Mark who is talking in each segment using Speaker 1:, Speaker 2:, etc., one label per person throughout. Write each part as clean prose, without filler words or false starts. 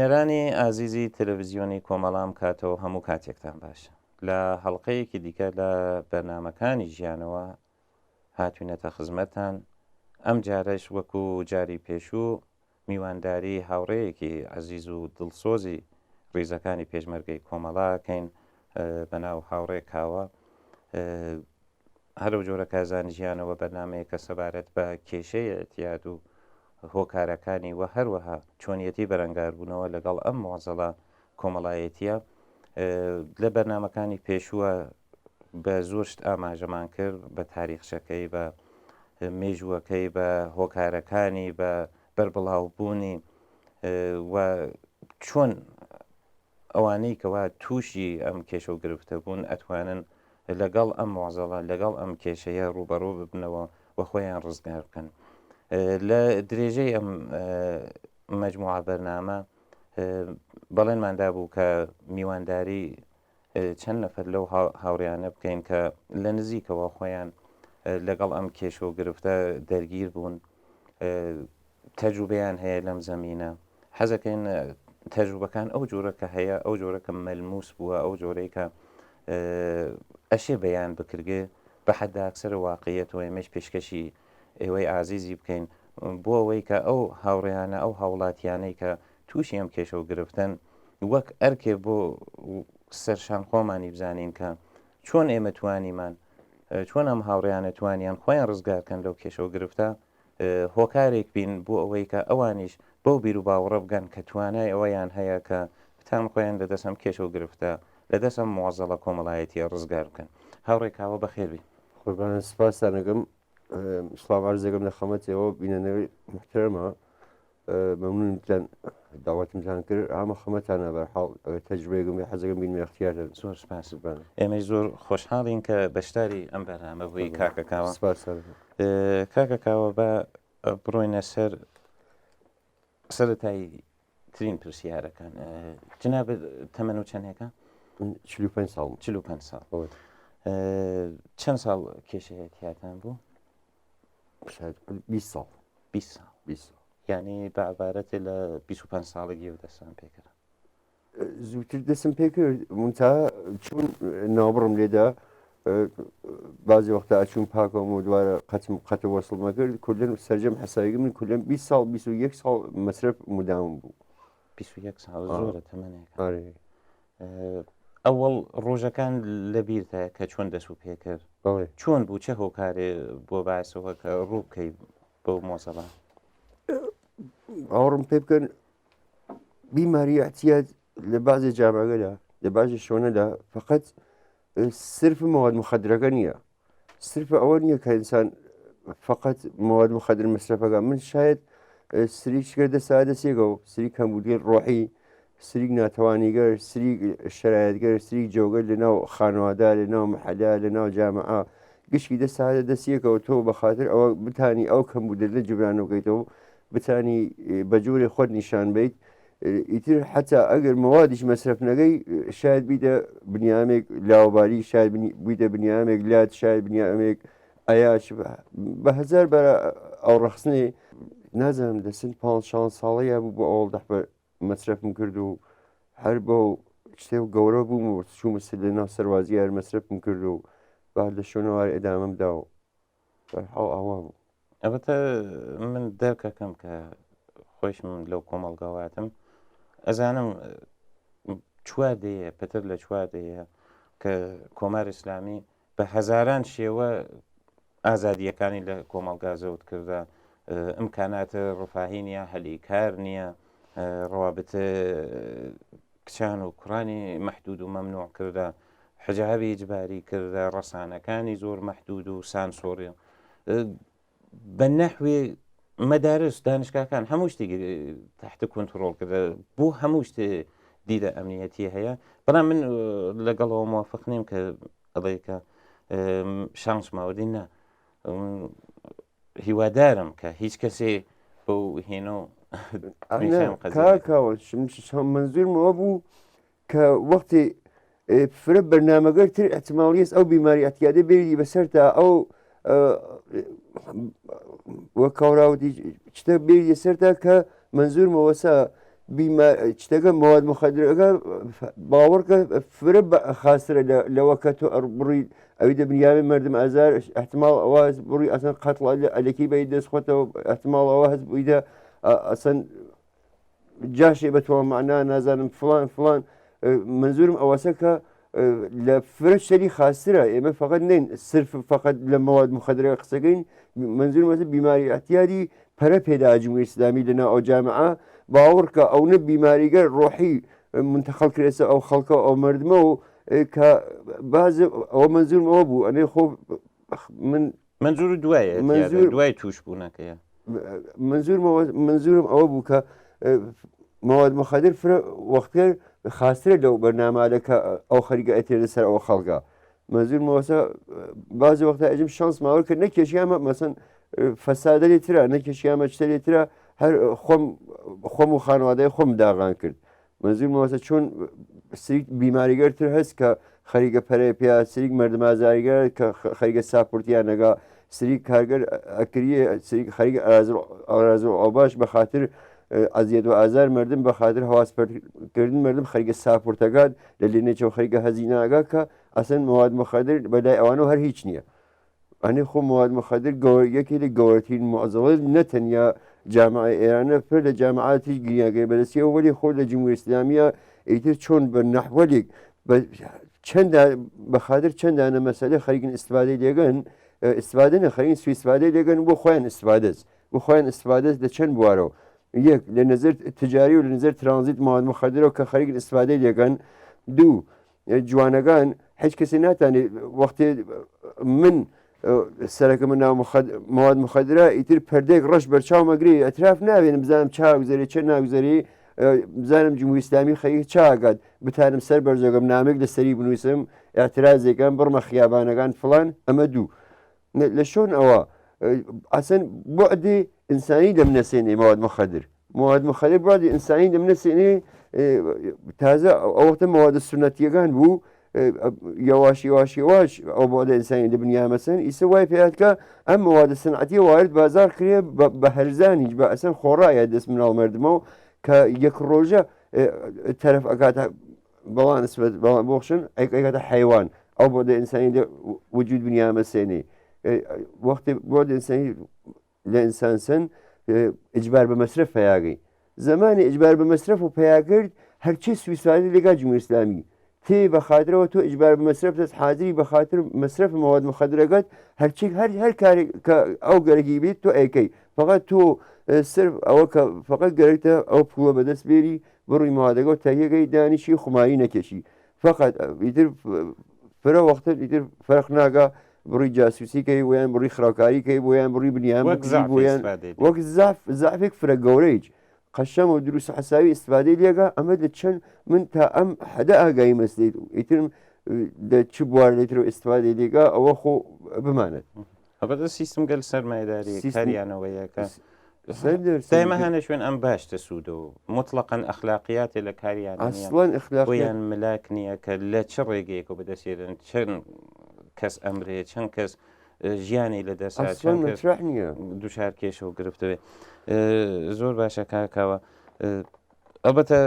Speaker 1: بینەرانی ئازیزی تەلەڤیزیۆنی کۆمەڵام کاتەوە هەموو کاتێکتان باشە لە هەڵقەیەکی دیکە لە بەرنمەکانی ژیانەوە هاتوینەتە خزمەتان ئەم جارەش وەکو جاری پێشوو میوانداری هاوڕەیەکی عەزیز و دڵسۆزی ڕیزەکانی پێشمەرگەی کۆمەڵاکەین بەناو هاوڕێ کاوە هەرو جۆرە کازانی ژیانەوە بەرنمەیە کە سەبارەت بە کێشەیە ئەتیاد و هۆکارەکانی و هەروەها چۆنیەتی بەرەنگاربوونەوە لەگەڵ ئەم مۆزەڵە کۆمەڵایەتیە لە بەرنمەکانی پێشووە بە زۆرشت ئاماژەمان کرد بە تاریخچەکەی بە مێژووەکەی بە هۆکارەکانی بە بەربڵاوبوونی و چۆن ئەوانەی کەوا تووشی ئەم کێشە و گرفتە بوون ئەتوانن لەگەڵ ئەم مۆزەڵە لەگەڵ ئەم کێشەیە ڕوبەڕوو ببنەوە و خۆیان ڕزگار بکەن. لە درێژەی ئەم مەجموعە بەرنامە بەڵێنماندا بوو کە میوانداری چەند نەفەر لەو هاوڕیانە بکەین کە لە نزیکەوە خۆیان لەگەڵ ئەم کێشە و گرفتە دەرگیر بوون تەجروبەیان هەیە لەم زەمینە حەزەکەین تەجروبەکان ئەو جۆرە کە هەیە ئەو جۆرە کە مەلموس بووە ئەو جۆرەی کە ئەشێ بەیان بکرگێ بە حەدا ئەکسەر واقعیەتەوە ئێمەش پێشکەشی ئێوەی ئازیزی بکەین بۆ ئەوەی کە ئەو هاوڕێیانە ئەو هاوڵاتیانەی کە تووشی ئەم کێشە و گرفتن وەک ئەرکێ بۆ سەرشان خۆمانی بزانین کە چۆن ئێمە توانیمان چۆن ئەم هاوڕێیانە توانیان خۆیان ڕزگارکەن لەو کێشە و گرفتە هۆکارێک بین بۆ ئەوەی کە ئەوانیش بەو بیر و باوەڕە بگەن کە توانای ئەوەیان هەیە کە بتان خۆیان لەدەستم کێشە و گرفتە لەدەستم مۆزەڵە کۆمەڵایەتیە ڕزگار بکەن. هاوڕێکاوە بەخێربی
Speaker 2: قوربانە سپاسانەکەم سڵاو عەرزەکەم لە خەمەتەوە بینەنەوەی محتەرەمە مەمنونتان داوەتمتان کرد ئامە خەمەتانە بەرحاڵ تەجروبەیەکم حەزەکەم بینمە اختیارە
Speaker 1: زۆر سپاس ئێمەش زۆر خۆشحاڵین کە بەشداری ئەم بەرنامە بووی کاکەکاوە کاکەکاوە بە بڕۆینە سەر سەرەتایی ترین پرسیارەکان جناب تەمەن و چەندێکە
Speaker 2: 45 ساڵ
Speaker 1: 45 ساڵ چەند ساڵ کێشەیەتیاتان بوو
Speaker 2: 20 ساڵ
Speaker 1: 20 ساڵ یعنی بە عبارەتێ لە 25 ساڵێکی و دەستان پێکرد
Speaker 2: زووتر دەستم پێکرد منتا چون ناوبڕم لێدا بعضی وەختا ئەچوون پاکەم و دوارە قەتە وەسڵمە کرد کولن سەرجەم حەساییگە من کولەن 20 ساڵ 21 ساڵ مەصرف مداوم بوو
Speaker 1: 21 ساڵ زۆرە تەمەنێک ئەوەڵ ڕۆژەکان لەبیرتە کە چۆن دەست و پێکرد چۆن بوو چه هۆکارێ بۆ باسەوە کە ڕوو بکەی بۆ مۆزەڵە
Speaker 2: ئاوڕم پێ بکەن بیماری احتیاج لە بازی جاماگەدا لە باشی شۆنەدا فقط صرف مواد مخدرەکە نییە صرف ئەوە نییە کە ئینسان فقط مواد مخدر مەصرفەکە من شاید سری شکردە سادەسێگە و سری کەمبودی ڕۆحی سریک ناتوانیگەر سریک شرایەتگەر سریک جۆگەر لەناو خانەوەدا لەناو محەدا لەناو جامعە گشتی دە سادە دەستیەکەەوە تۆ بەخاطر ئەوە بتانی ئەو کەمبودە لە جبران بکەیتەوە بتانی بە جۆرێ خۆت نیشان بیت ئیتر حتا ئەگەر مەوادیش مەصرف نەکەی شاید بیدە بنیامێک لاوەباری شاید بیدە بنیامێک لات شاید بنیامێک ئەیاش بە هەزار بەرە ئەو ڕەخسنێ نازانم دەسن 5 ساڵەیە بوو بۆ ئەوڵ دەح بە مەصرفم کرد و هەر بۆ شتێ و گەورە بووم و چوومە لە ناو سەروازی هەر مەصرفم کرد و با لە شوێنەوە ئێدامەمدا و بەرحاڵ ئاوا بوو.
Speaker 1: ئەوەتە من دەرکەکەم کە خۆشم لەو کۆمەڵگەواتم ئەزانم چواردەیە پەتر لە چواردەیە کە کۆمار ئیسلامی بە هەزاران شێوە ئازادیەکانی لە کۆمەڵگا زەوت کردە ئیمکاناتە ڕفاهی نییە هەلی کار نییە ڕەوابتە کچان و کوڕانی مەحدود و مەمنوع کردە حجابی ئیجباری کردە ڕەسانەکانی زۆر مەحدود و سانسۆڕی بە نەحوێ مەدارس دانشگاکان هەموو شتێکی تحت کۆنتڕۆڵ کردە بۆ هەموو شتێ دیدە ئەمنیەتی هەیە بەڵام من لەگەڵەوە موافق نیم کە ئەڵێ کە شانس ماوەدی نا هیوادارم کە هیچ کەسێ بەو هێنە
Speaker 2: کاکەوە منزورمەوە بوو کە وەختی فرە بەرنامەگەر تر احتماڵیەس ئەو بیماری ئەتیادە بێری بەسەرتا ئەو وە کاوراوتی شتە بێری سەرتا کە منزورمەوەسا شتەکە مواد مخدرەکە باوەڕکە فرە خاسترە لەوە کە تۆ بڕی ئەوی دەبنیاوی مردم ئازار احتمال ئەوە بڕی ئەسن قەتڵ ئەلەکی بەی دەستخۆتەوە احتمال ئەوە هەست بوویدە ئەسن جاشێ بەتەوە معنا نازانم فلان منزورم ئەوەسە کە لە فرە شەری خاسترە ئێمە فقط نین سرف فقط لە مواد مخدرە قسەکەین منزور مەسە بیماری ئەتیادی پەرە پێدا جمهوری ئیسلامی لەناو ئەو جامعە باوەڕکە ئەوە بیماریگەر ڕۆحی منتەقەڵ کرێسە ئەو خەڵکە ئەو مردمە و کە باز ئەوە منزورم ئەوە بوو ئەنێ خۆ من
Speaker 1: منزور دوایە دوای توش بوونەکەیە
Speaker 2: منزورم ئەوە بوو کە مواد مخدر فرە وەختێر خاسترە لەو بەرنامادە کە ئەو خەریکە ئەتێ لەسەر ئەوە خەڵکە منزور مەوەسە بازی وەختە ئەجم شانس ماوە کە نەکێشیامە مەسن فەسادە لێترە نەکێشیامە شتە لێترە هەر خۆم و خانوادای خۆم داغان کرد منزور مەوەسە چۆن سریک بیماریگەرتر هەست کە خەریکە پەرەی پیا سریک مردمازاریگەر کە خەریکە ساپورتیان نەگا سریک کارگەر ئەکریە سریک خەریکە ئارازۆ ئەو باش بە خاطر ئەزیەت و ئازار مردم بە خاطر هەواسپەرکردن مردم خەریکە ساپورتەکات لە لێنێچەوە خەریکە هەزیناگا کە ئەسن مواد مخدر بەلای ئەوانە هەر هیچ نییە ئەنێ خۆ مواد مخدر یەکی لە گەورەترین معزەڵە نەتەنیا جامعە ئێرانە پر لە جامعاتی گریاگەی بەدەستیەوە وەلی خۆ لە جمهوری ئیسلامیە ئیتر چۆن بە نەحوەلێک بە خاطر چەندانە مەسەلە خەریکن ئیستفادەی لێگەن ئیستفادە نەخەرین سوئیسفادەی لێگەن بۆ خۆیان ئیستفادەست بۆ خۆیان ئیستفادەست لە چەند بوارەوە یەک لە نظر تجاری و لە نظر ترانزیت مواد مخدرەوە کە خەریکن ئیستفادەی لێگەن دوو جوانەکان هیچ کەسی ناتوانێت وەختێ من سەرەکە من ناو مواد مخدرە ئیتر پەردێک ڕەش بەرچاو مەگری ئەتراف ناوێنم بزانم چاگوزەری چه ناگوزەری بزانم جمهوری ئیسلامی خەریک چاگات بتانم سەر بەرزۆگەم نامێک لەسەری بنووسم ئاعترازێکان بڕمە خیابانەکان فڵان ئەمە دوو لە شۆن ئەوە ئەسەن بۆعدی ئینسانی دەمنەسێنێ مواد مخدر بڕادی ئینسانی دەمنەسێنێ تازە ئەوەختە مواد سونەتیەکان بوو یواش ئەو بۆ ئینسانی دەبنیامەسن ئیسە وای پێاتکە ئەم موادە سنعەتی وارد بازار کرێ بە هەرزانیش بە ئەسەن خۆڕایە دەست مناڵ مردمەوە کە یەک ڕۆژە تەرەف ئەکاتە بەڵان بۆخشن ئەیکاتە حیوان ئەو بۆ ئینسانی وجود بنیامەسێنێ وەختی بۆ ئینسانی لە ئینسانسن ئیجبار بە مەسرف پەیاگەی زمانی ئیجبار بە مەسرف و پەیاکرد هەرچی سوئیسفادی لەگا جمهوری ئیسلامی تێ بە خاطرەوە تۆ ئیجبار بە مەسرف دەست حاضری بە خاطر مەسرف مواد مخدرەکەت هەرچی هەر کارێک کە ئەو گەرەکی بیت تۆ ئەیکەی فقط تۆ سرف ئەوە کە فقط گەرەکتە ئەو پووە بەدەست بێری بڕووی موادەکە و تەهیەکەی دانیشی خماری نەکەشی فقط ئیتر فرە وەختە ئیتر فەرق ناگا بڕووی جاسووسیکەی بۆیان بڕووی خراوکاریکەی بۆیان بڕووی بنیان بۆیان وەک زافێک فرە گەورەیج قەشەم و دروست حساوی ئیستفادەی لێگا ئەمە لە چەند من تا ئەم حەدە ئاگایی مەسلێت ئیترم لە چ بوار لێترەوە ئیستفادەی لێگا ئەوە خۆ بمانێت
Speaker 1: ئەبەدە سیستم گەل سەرمایهداری کاریانەوەیەکە دایمە هەنە شوێن ئەم باشتە سوودە و مطلقاً ئەخلاقیاتێ لە کاریان
Speaker 2: ئەسڵەن
Speaker 1: ئەخلاقیان ملاک نییە کە لە چ ڕێگەیەک و بەدەستێنن چەند کەس ئەمرێ چەند کەس ژیانی لە دەسا
Speaker 2: نییە
Speaker 1: دووشار کێشە و گرفتوێ زۆر باشە کاکاوە ئەلبەتە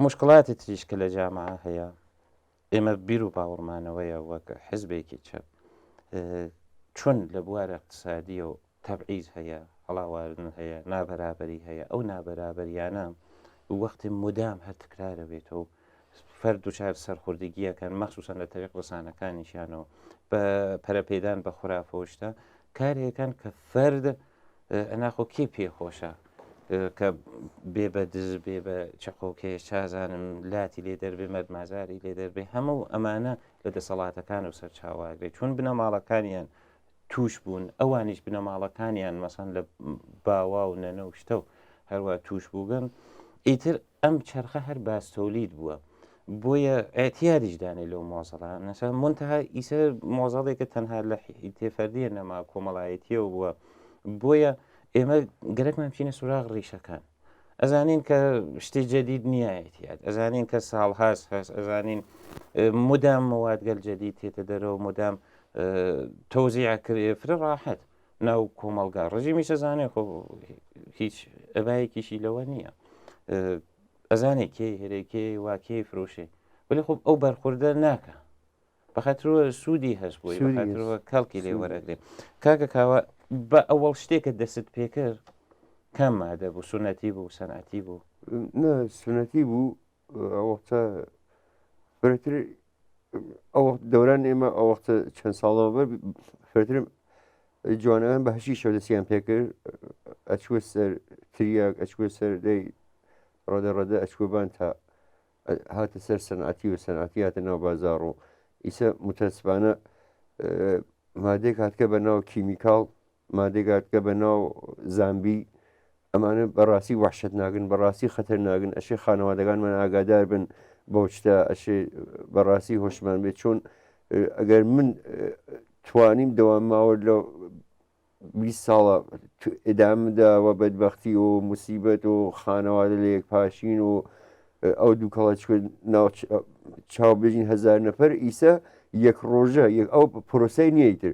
Speaker 1: مشکڵاتی تریش کە لە جامعە هەیە ئێمە بیر و باوەڕمانەوەیە وەک حزبێکی چەپ چۆن لە بوارە اقتصادی و تەبعیز هەیە هەڵاواردن هەیە نابەرابەری هەیە ئەو نابەرابەریانە وەختی مدام هەر تکرارە بێتەوە فەرد دوچار سەرخوردگیەکەن مەخسوسن لە تەریق ڕسانەکانیشیانەوە بە پەرەپێدان بە خوراپۆشتە کارێکەکان کە فەرد ئەناخۆ کێ پێخۆشە کە بێ بە دز بێ بە چەقۆکێش چازانم لاتی لێ دەربێ مەدمازاری لێ دەربێ هەموو ئەمانە لە دەسەڵاتەکان و سەرچاواگرێت چون بنەماڵەکانیان توش بوون ئەوانیش بنەماڵەکانیان مەسەن لە باوا و نەنە و شتە و هەروە توش بووگەن ئیتر ئەم چرخە هەر باستۆلید بووە بۆیە ئەتیاریشدانێ لەو مۆزەڵە نەسا منتەها ئیسە مۆزەڵێکە تەنها لە تێفەردیە نەما کۆمەڵایەتیەوە بووە بۆیە ئێمە گەرەکمان بچینە سوراغ ڕیشەکان ئەزانین کە شتێک جەدید نیایەتیات ئەزانین کە ساڵ هەست ئەزانین مدام موادگەل جەدید تێتە دەرەوە مدام تۆزیع کرێ فرە ڕاحەت ناو کۆمەلگا ڕژیمی شەزانێ خۆ هیچ ئەبایەکیشی لەوە نییە ئەزانێ کێ هێرێکێ واکێ فرۆشێ ولی خۆ ئەو بەرخوردە ناکە بەخاطرەوە سوودی هەست بۆی بەخاطرەوە کەڵکی لێ وەرەگرێ کاکە کاوە بە ئەوەڵ شتێکە دەست پێکرد کام مادە بوو سونەتی بوو سەنعەتی بوو
Speaker 2: سنەتی بوو ئەوەختە فرتر ئەو دەوران ئێمە ئەوەختە چەند ساڵەوە بەر فرترم جوانەکان بە هەشی شەو دەستیان پێکرد ئەچوە سەر تریاک ئەچوە سەر دەی ڕۆدە ئەچکوبان تا هاتە سەر سەنعەتی و سەنعەتی هاتە ناو بازاڕ و ئیسە متەسبانە مادێک هاتکە بە ناو کیمیکاڵ مادێک هاتکە بە ناو زامبی ئەمانە بەڕاستی وحشت ناگن بەڕاستی خەتەر ناگن ئەشێ خانەوادەکانمان ئاگادار بن بۆ شتە ئەشێ بەڕاستی هۆشمان بێت چۆن ئەگەر من توانیم دەواماوە لە 20 ساڵە ئێدامداوە بەدبەختی و موسیبەت و خانەوادە لە یەک پاشین و ئەو دوو کەڵە چاوبێژین هزار نەفەر ئیسە یەک ڕۆژە ئەو پرۆسەی نیەیتر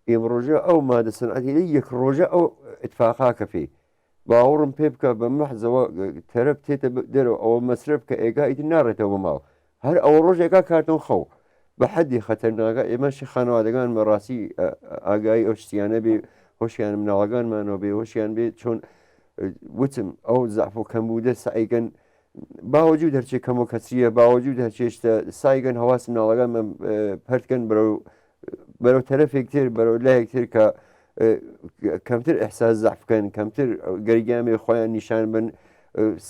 Speaker 2: ئێمە ڕۆژە ئەو مادە سەنعەتی لە یەک ڕۆژە ئەو ئتفاقاکە پێی باوەڕم پێ بکە بە مەحزەوە تەرەف تێتە دەرەوە ئەوە مەسرف کە ئێگا ئیتر ناڕێتەوە بە ماڵ هەر ئەوە ڕۆژێکا کارتن خەو بە حەدی خەتەرناکە ئێمەشی خانەوادەکان بەڕاستی ئاگایی ئەو شتیانە بێ هۆشیان مناڵەکانمانەوە بێ هۆشیان بێت چۆن وتم ئەو زعف و کەمبوودە سعیگەن باوەجود هەرچێ کەم و کەچیە باوەجود هەرچێشتە سایگەن هەواس مناڵەکان پەرتکەن بەرەو تەرەفێکتر بەرەو لایەکتر کە کەمتر ئەحساس زەحفکەن کەمتر گەریگامێ خۆیان نیشان بن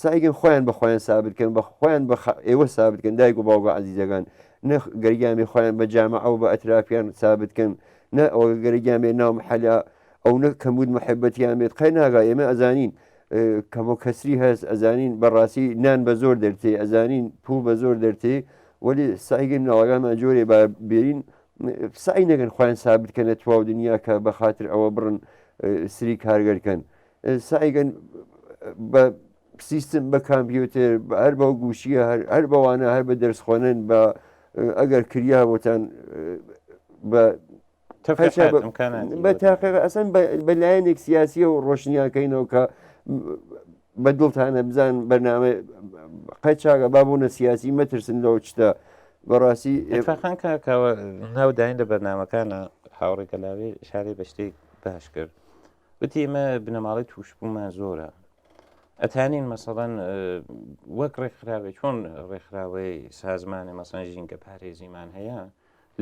Speaker 2: سایگەن خۆیان بە خۆیان سابتکەن بە خۆیان ئێوە سابتکەن دایک و باوگە عەزیزەکان نە گەریگامی خۆیان بە جامە ئەو بە ئەترافیان سابتکەن نە ئەوە گەریگامێ ناو محەلا ئەو نە کەمبود محەبەتیان بێت قەی ناگا ئێمە ئەزانین کەم و کەسری هەست ئەزانین بەڕاستی نان بە زۆر دەرتێ ئەزانین پوڵ بە زۆر دەرتێ وەلی سایگەن مناڵەکانمان جۆرێ بێرین سعی نەکەن خۆیان سابتکەنە تواو دنیا کە بە خاطر ئەوە بڕن سری کارگەرکەن سعیگەن بە سیستم بە کامپیوتر هەر بەو گوشیە هەر بەوانە هەر بە دەرسخۆنن بە ئەگەر کریا بۆتان بە تاقیق ئەسەن بەلایەنێک سیاسی و ڕۆشنیاکەینەوە کە بە دڵتانە بزان بەرنامە قەچاگە بابوونە سیاسی مەترسن لەو شتە بەڕاستی
Speaker 1: ئێفاخان کاکەوە ناوداین لە بەرنامەکانە هاوڕێکە لاوێ شارێ بە شتێک باش کرد وتی ئێمە بنەماڵی تووشبوومان زۆرە ئەتانین مەسەڵەن وەک ڕێکخراوێ چۆن ڕێکخراوەی سازمانە مەسەن ژینگە پارێزیمان هەیە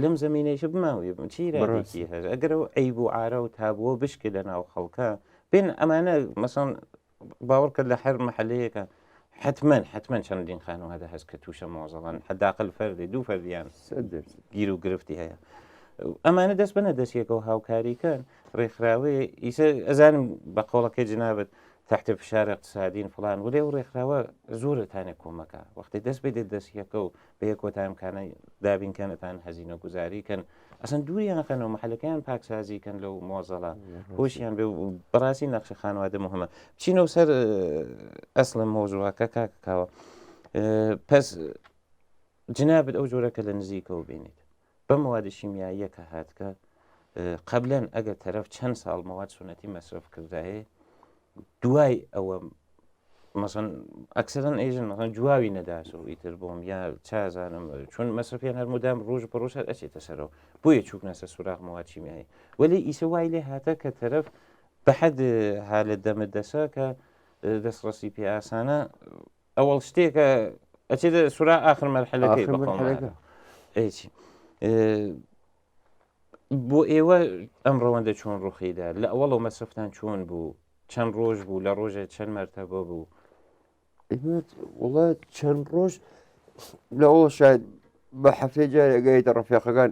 Speaker 1: لەم زمینەیەش بماوی چیرەکی هەز ئەگەرەوە ئەی بوو ئارە و تابووە بشکە لە ناو خەڵکە بێن ئەمانە مەسەن باوەڕ کرد لە هەر مەحەلەیەکە حتمما چەندین خانەوادە هەست کە تووشە مۆزەڵەن حداقل فەردی دوو فەردیان گیر و گرفتی هەیە ئەمانە دەست بنە دەستیەکەەوە هاوکاریکەن ڕێکخراوێ ئیسە ئەزانم بە قۆڵەکەی جنابەت تحت فشار اقتصادین فلان وڵێ و ڕێکخراوە زۆرتانێک کۆمەکە وەختی دەست بێت دەستیەکە و بە یەک کۆتایمکانە دابینکەنتان هەزینە گوزاریکەن ئەسن دووریانەکەنەوە محلەکەیان پاکسازیکەن لەو مۆزەڵە خۆشیان بێ بەڕاستی نەخشە خانوادە مهمە بچینەوە سەر ئەسڵە مۆزوعەکە کاکەکەوە پس جنابەت ئەو جۆرەکە لە نزیکەوە بینیت بە موادە شیمیاییەکە هاتکە قەبلەن ئەگەر تەرەف چەند ساڵ مەواد سونەتی مەسرف کردایە دوای ئەوە مەسەن ئەکسەرەن ئێژن مەسەن جواوی نەداسەوە ئیتر بۆم یا چازانم چون مەسرفیان هەرمودام ڕۆژ بە ڕۆژ ئەچێتە سەرەوە بۆیە چووکنەسە سوراغ مەواد شیمیایی وەلی ئیسە وای لێ هاتە کە تەرەف بە حەد حالت دەمت دەسا کە دەستڕەسی پێ ئاسانە ئەوەڵ شتێکە ئەچێتە سورا ئاخر مەرحەلەکەی بەقەڵمانە ئەیچی بۆ ئێوە ئەم ڕەوەندە چۆن ڕوخیدا لە ئەوەڵ و مەسرفتان چۆن بوو چەند ڕۆژ بوو لە ڕۆژێ چەند مەرتەبە بوو
Speaker 2: وڵات چەند ڕۆژ لەوە شاید بە هەفتەی جارێگەیتە ڕەفیقەکان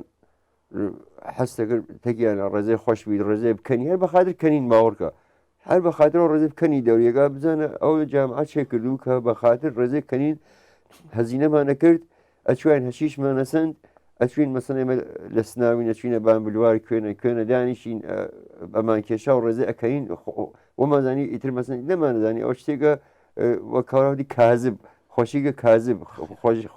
Speaker 2: حەستەکرد تەکیان ڕێزەی خۆشببیت ڕێزەی بکەنی هەر بە خاطر کەنین باوەڕکە هەر بە خاطرەوە ڕێزی بکەنی دەوریەکە بزانە ئەو جامعە چێ کردو کە بە خاطر ڕێزەی کەنین هەزینەمانە کرد ئەچوان هەشیشمانەسەند ئەچوین مەسەن ئێمە لە سناوین ئەچوینە بامبلواری کوێنە دانیشین ئەمان کێشا و ڕێزە ئەەکەین وەمازانی ئیتر مەسن نەمانەزانی ئەو شتێکە وەکاڕاوی کازب خۆشیگە کازب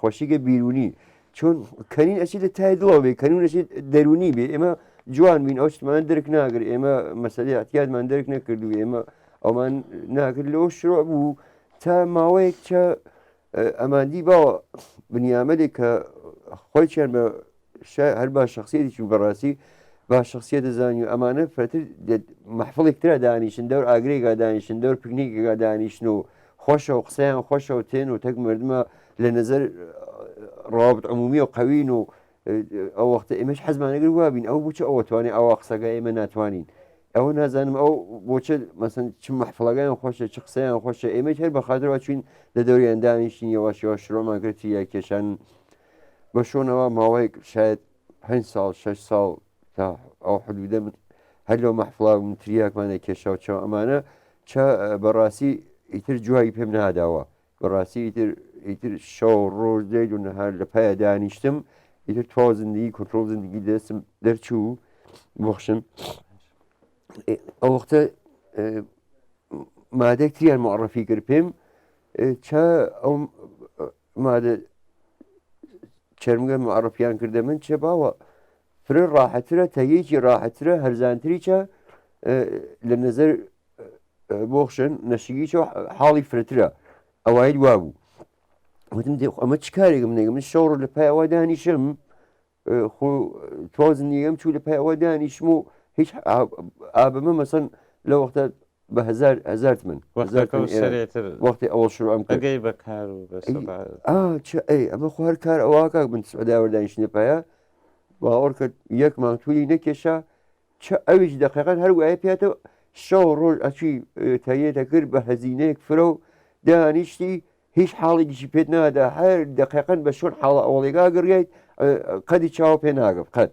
Speaker 2: خۆشیگە بیرونی چۆن کەنین ئەچێتە تای دڵەوە بێ کەنون ئەچێت دەرونی بێ ئێمە جوان بین ئەو شتمان دەرک ناگر ئێمە مەسەلەی ئەتیادمان دەرک نەکردو ئێمە ئەومان ناکرد لەەوە شڕۆ بوو تا ماوەیەک چە ئەماندی باوە بنیامەلێک کە خۆیان بە هەر با شخصیەتێکی بەڕاستی با شخصیت دەزانی و ئەمانە فرەتر مەحفڵێکترا دانیشن دەور ئاگرێکا دانیشن دەور پکنیکێکا دانیشن و خۆشە و قسەیان خۆشە و تێن و تەک مردمە لە نظر ڕابط عمومی و قەوین و ئەو وەختە ئێمەش حەزمانەگر وابین ئەو بچە ئەوە توانێت ئەوە قسەگە ئێمە ناتوانین ئەوە نازانم ئەو بۆچە مەسن چ مەحفڵەکان خۆشە چ قسەیان خۆشە ئێمەش هەر بەخاترەوە چوین لە دەوریان دانیشتین یەواشەوە شڕۆمان گرتی یا کێشان بە شۆنەوە ماوەیەک شاید 5 ساڵ 6 ساڵ تا ئەو حدودە هەر لەو مەحفڵا و تریاکمانە کێشاو چاو ئەمانە چە بەڕاستی ئیتر جوایی پێم ناداوە بەڕاستی ئیتر شەو ڕۆژ دێت و نەهار لە پایە دانیشتم ئیتر توا زندگی کۆنتڕۆڵ زندگی دەستم دەرچوو بخشم ئەو وەختە مادەێک تریان معڕەفی کرد پێم چە ئەو مادە چرمگە معڕەفیان کردە من چێ باوە فرە ڕاحەترە تەیەکی ڕاحەترە هەرزانتری چە لە نظر بۆخشن نەشیگیچە حاڵی فرەترە ئەوای وا بوو وتم ئەمە چ کارێکم نێگە من شەڕ لە پایەوە دانیشم تۆ زندگیم چوو لە پایەوە دانیشم و هیچ ئابمە مەسەن لە وەختە بە هزار من وەختی ئەوە شروعم
Speaker 1: ئەگەی بەکار و
Speaker 2: ئەمە خوار کار ئەوواکە من سعداوەدانیشتنە پایە باوەڕ کرد یەک مانتولی نەکێشا چ ئەویش دقیقان هەر وایە پێێتەوە شەو ڕۆژ ئەچی تایەتە کرد بە هەزینەیەک فرە و دانیشتی هیچ حاڵێکیشی پێت نادا هەر دقیقان بە شۆن حاڵە ئەوڵێگا گەڕیایت قەدی چاوە پێ ناگەم قەت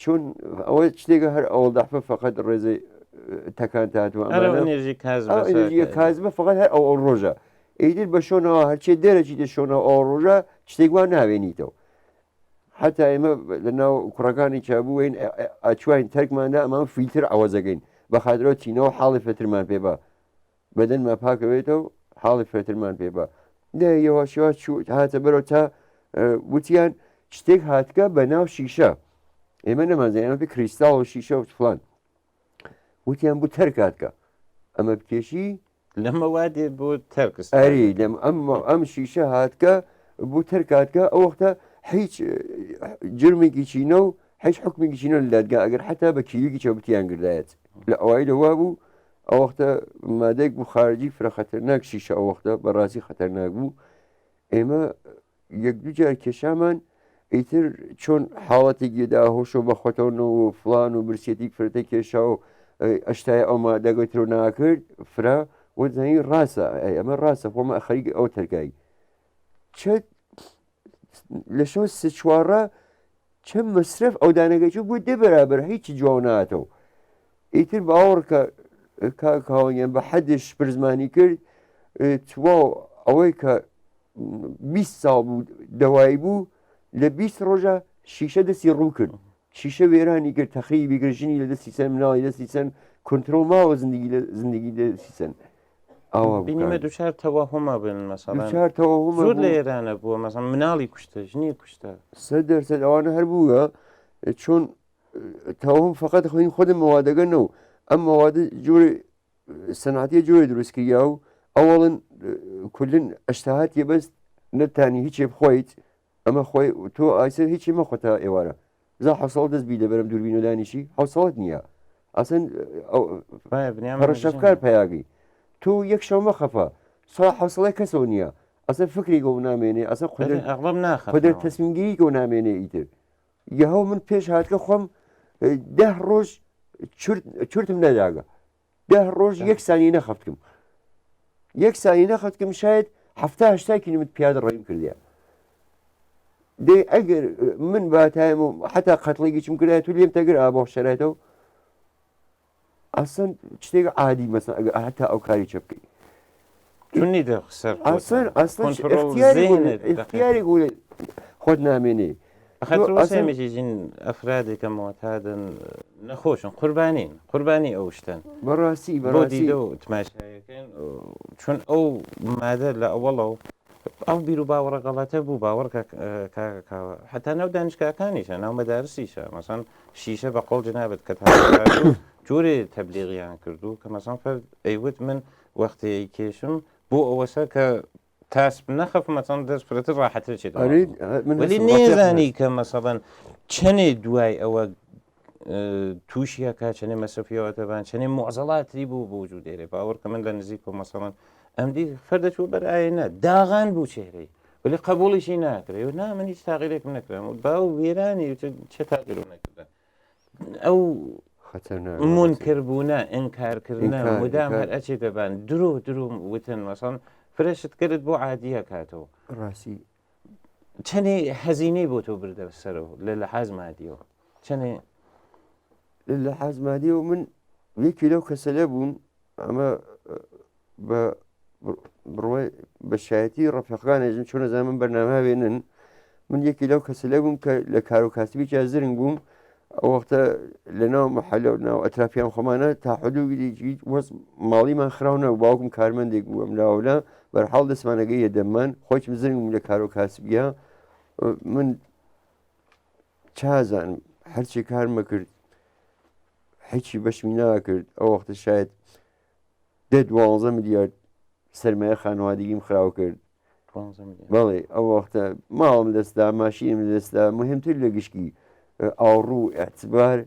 Speaker 2: چون ئەوە شتێکە هەر ئەوڵ دەحفە فقط ڕێزەی تەکان تاتوە کازمە فقط هەر ئەو ڕۆژە ئیدر بە شۆنەوە هەرچێ دەرەچی دە شۆنەوە ئەو ڕۆژە شتێک وان ناوێنیتەوە حتا ئێمە لە ناو کوڕەکانی چابووین ئەچوین تەرکماندا ئەمان فیلتر ئەوەزەگەین بە خاطرەوە تینەوە حاڵی فرەترمان پێ بە بەدەنمان پاکەوێتەوە حاڵی فرەترمان پێ بە یەواشەوە هاتە بەرەوە تا وتیان شتێک هاتکە بە ناو شیشە ئێمە نەمانزانێن پێ کریستاڵ و شیشە و فلان وتیان بوو تەرکاتکە ئەمە بکێشی
Speaker 1: لەمە وادێ بۆ تەرکس
Speaker 2: ئەری ئەم شیشە هاتکە بوو تەرکاتکە ئەو وەختە هیچ جرمێکی چینە و هیچ حکمێکی چینە لە دادگا ئەگەر حتا بە کیلوکی چەوبتیان گردایەت لە ئەوای لەوا بوو ئەو وەختە مادەیەک بوو خارجی فرە خەتەرناک شیشە ئەو وەختە بەڕاستی خەتەرناک بوو ئێمە یەک دوو جار کێشامان ئیتر چۆن حاڵەتێکیدا هۆشە بە خۆتەوەنەوە و فلان و برسێتی فرەتە کێشا و ئەشتای ئەو مادەگەیترۆ ناکرد فرا وەزانی ڕاستە ئەمە ڕاستە خۆمە خەریک ئەو تەرکایی چەت لە شەو سێ چوارڕە چەند مەسرف ئەو دانەگەیچ بوو دێ بەرابەر هیچی جواب ناتەوە ئیتر باوەڕکە کاکاوەیان بە حەدش پرزمانی کرد توا ئەوەی کە 20 ساڵ بوو دەوای بوو لە 20 ڕۆژە شیشە دەستی ڕوو کرد شیشە وێرانی کرد تەخریبی گرژنی لە دەستی سەن مناڵی دەستی سەن کۆنتترۆل ماوە زندگی دەستی سەن
Speaker 1: بینیمە دوچار تەواهما بن
Speaker 2: مەسەڵان
Speaker 1: زۆر لە ئێرانە بووە مەسەڵان مناڵی کوشتە ژنی کوشتە
Speaker 2: 100% ئەوانە هەر بووە چۆن تاوهم فقط خوین خودم موادەگەنە و ئەم موادە جۆری سەنعەتیە جۆری دروستکریا و ئەوڵن کولن ئەشتاهاتیە بەست نەتانی هیچێ بخۆیت ئەمە خۆی تۆ ئایسەر هیچی مەخۆتە ئێوارە زا حوسڵ دەست بی لەبەرم دووربین و دانیشی حوسڵت نییە ئەسن هەڕەشەفکار پەیاگی تۆ یەک شەمە خەفە سا حوسڵی کەسەوە نییە ئەسە فکری گەو نامێنێ ئەسە خودر تەسمیمگیری گەو نامێنێ ئیتر یەهەو من پێش هاتکە خۆم 10 ڕۆژ چرتم نەداگە 10 ڕۆژ یەک سانی نەخەفتکم یەک سانی نەخەفتکم شاید 70 کیلومتر پیادە ڕێم کردیە دێ ئەگەر من باتایم و حتا قەتڵێکیچم کردای تو لێم تەگر ئابۆ شەرایەتەوە ئەسن شتێک عادی مەسن ئەگە هەتا ئەو کاری چە بکەیت اختیاری خۆت نامێنێ
Speaker 1: ئەخەتمێژین ئەفرادێکە مۆتادن نەخۆشن قوربانی ئەو شتن
Speaker 2: بەڕاستی
Speaker 1: دیدە و تماشایەکەن چون ئەو مادە لە ئەوەڵە و ئەو بیر و باوەڕە غەڵەتە بوو باوەڕکە کاکاوە حتا ناو دانیشگاکانیشە ناو مەدارسیشە مەسەن شیشە بە قۆڵ جنابێت کە جۆرێ تەبلیغیان کردو کە مەسەن فەر ئەیوت من وەختەیە کێشم بۆ ئەوەسە کە کاسب نەخەف مەچەند دەست فرەتر ڕاحەتر چێت وەلی
Speaker 2: من
Speaker 1: نێزانی کە مەسەڵەن چەنێ دوای ئەوە تووشیەکە چەنێ مەسەفیەوەتەبان چەنێ مۆزەڵاتری بوو بۆ وجود دێرێ باوەڕکە من لە نزیک و مەسەڵەن ئەمدی فەردەچوو بەرئایەنە داغان بوو چێرەی ولی قبولیشی ناکرێ و نا من هیچ تاغیرێکم نەکرام و با و وێرانی چه تاغیر نەکردن ئەو منکردبوونە ئینکارکردنە مدام هەر ئەچێ دەبان درۆ وتن مەسەڵەن فرشت کرد بۆ عادیە کاتەوە
Speaker 2: ڕاستی
Speaker 1: چەنێ هەزینەی بۆ تۆ بردە سەرەوە لە حەز مادیەوە چەنێ
Speaker 2: لە حەز مادیەوە من یەکی لەو کەسە لە بوون ئەمە بە بڕۆی بەشایەتی ڕەفیقەکانێژم چۆن نەزانم من بەرنامە بێنن من یەکی لەو کەسە لە بووم کە لە کار و کاسبێکی زرنگ بووم ئەو وەختە لەناو مەحەلە و ناو ئەترافیان خۆمانە تا حدودی وەست ماڵیمان خراونە و باوکم کارمەندێک بووم لاولا بەرحاڵ دەسمانەکەی دەممان خۆچم زرنگم لە کار و کاسبیە من چازانم هەرچی کارمە کرد هیچی بەشمی ناکرد ئەو وەختە شاید 12 میلیارد سەرمایە خانەوادگیم خراو کرد بەڵێ ئەو وەختە ماڵم دەستا ماشینم دەستا مهمتر لە گشتی ئاوڕوو ئەعتبار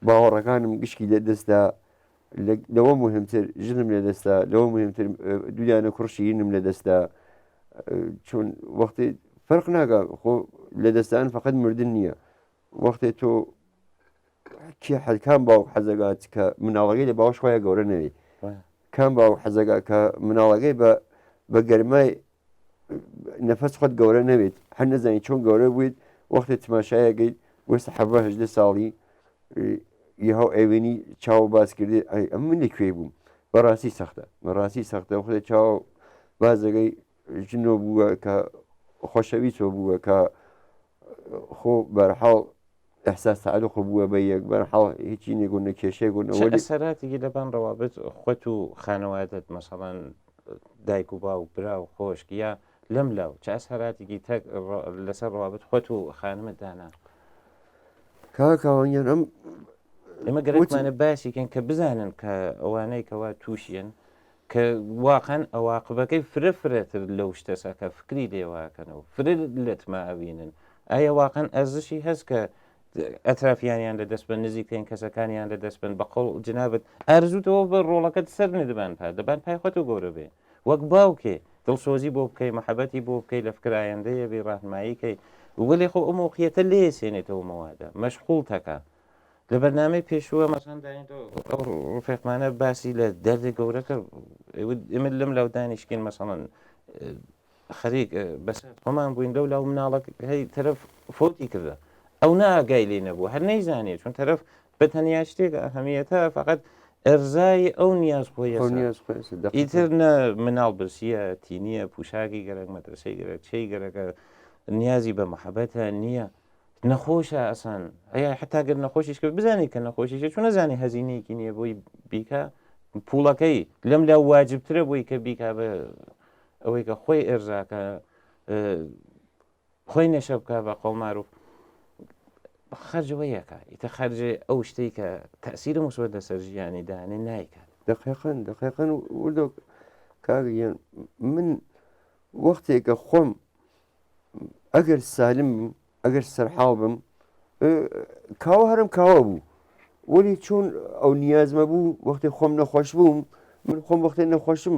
Speaker 2: باوەڕەکانم گشتی لە دەستا لەوە مهمتر ژنم لە دەستا لەوە مهمتر دویانە کوڕشینم لە دەستا چۆن وەختی فەرق ناکە خۆ لە دەستان فقط مردن نییە وەختێ تۆ کێ حەکان باوک حەزەگات کە مناڵەکەی لە باوەش خۆیان گەورە نەوێ کام باوک حەزەگا کە مناڵەکەی بە گەرمای نەفەس خۆت گەورە نەوێت هەر نەزانی چۆن گەورە بوویت وەختی تماشایەکەیت وەستە 18 ساڵی یهو ئەوێنی چاوە باس کردی ئەم من لەکوێ بووم بەڕاستی سەختە بەڕاستی سەختە وەختە چاو بازەکەی ژنۆ بووە کە خۆشەویستۆ بووە کە خۆ بەرحاڵ ئەحساس تعلق بووە بە یەک بەرحاڵ هیچی نێگوون نەکێشەیە گوون
Speaker 1: سەراتێکی لەبان ڕەوابەت خۆت و خانەوادت مەسەڵەن دایک و باو برا و خۆشکی یا لەم لاو چ ئەسهراتێکی تەک لەسەر ڕەوابەت خۆت و خانمت دانا
Speaker 2: کاکاوانیان ئەم
Speaker 1: ئێمە گەرەکمانە باسیکەن کە بزانن کە ئەوانەی کەوا تووشیان کە واقعەن ئەواقبەکەی فرەتر لەو شتەسە کە فکری لێواکەنەوە فرە لەتما ئەبینن ئایا واقعەن ئەرزشی هەست کە ئەترافیانیان لە دەست بن نزیکترین کەسەکانیان لە دەست بن بەقڵ جنابەت ئارزوتەوە بە ڕۆڵەکەت سەر نەدەبان دەبان پای خۆت و گەورە بێ وەک باوکێ دڵسۆزی بۆ بکەی مەحەبەتی بۆ بکەی لە فکرایەندەیە بێ ڕاهنماییکەی وەلێ خۆ ئەو مۆقیەتە لێ سێنێتەوە مەوادە مەشغوڵ تەکە لە بەرنامەی پێشووە مەسەن ڕفێقمانە باسی لە دەردێک گەورەکە ئێمە لەم لاو دانیشکین مەسەڵەن خەریک بەس خۆمان بووین لەو لاو مناڵک هەی تەرەف فۆتی کردە ئەو ناگای لێ نەبوو هەر نەیزانێت چون تەرەف بە تەنیا شتێک ئەهەمیەتە فقط ئەرزای ئەو نیاز خۆی ئیتر نە مناڵ برسیە تینیە پوشاکی گەرەک مەدرسەی گەرەک چی گەرەکە نیازی بە مەحەبەتە نییە نەخۆشە ئەسان ئەیا حتاگەر نەخۆشیش کرد بزانانی کە نەخۆشیشە چون نەزانانی هەزینەیەکی نییە بۆی بیکە پوڵەکەی لەم لا واجبترە بۆی کە بیکا بە ئەوەی کە خۆی ئێرزاکە خۆی نەشە بکە بە قەڵماروف خەرجەوە یەکە ئیتە خەرجێ ئەو شتەی کە تەسیرە مسوە لەسەر ژیانی دانێ نایکات
Speaker 2: دقیقەن وردۆ کاگەیان من وەختێکە خۆم ئەگەر سالم بم ئەگەر سەرحاڵ بم کاوە هەرم کاوە بوو وەلی چۆن ئەو نیازمە بوو وەختی خۆم نەخۆش بووم من خۆم وەختی نەخۆشم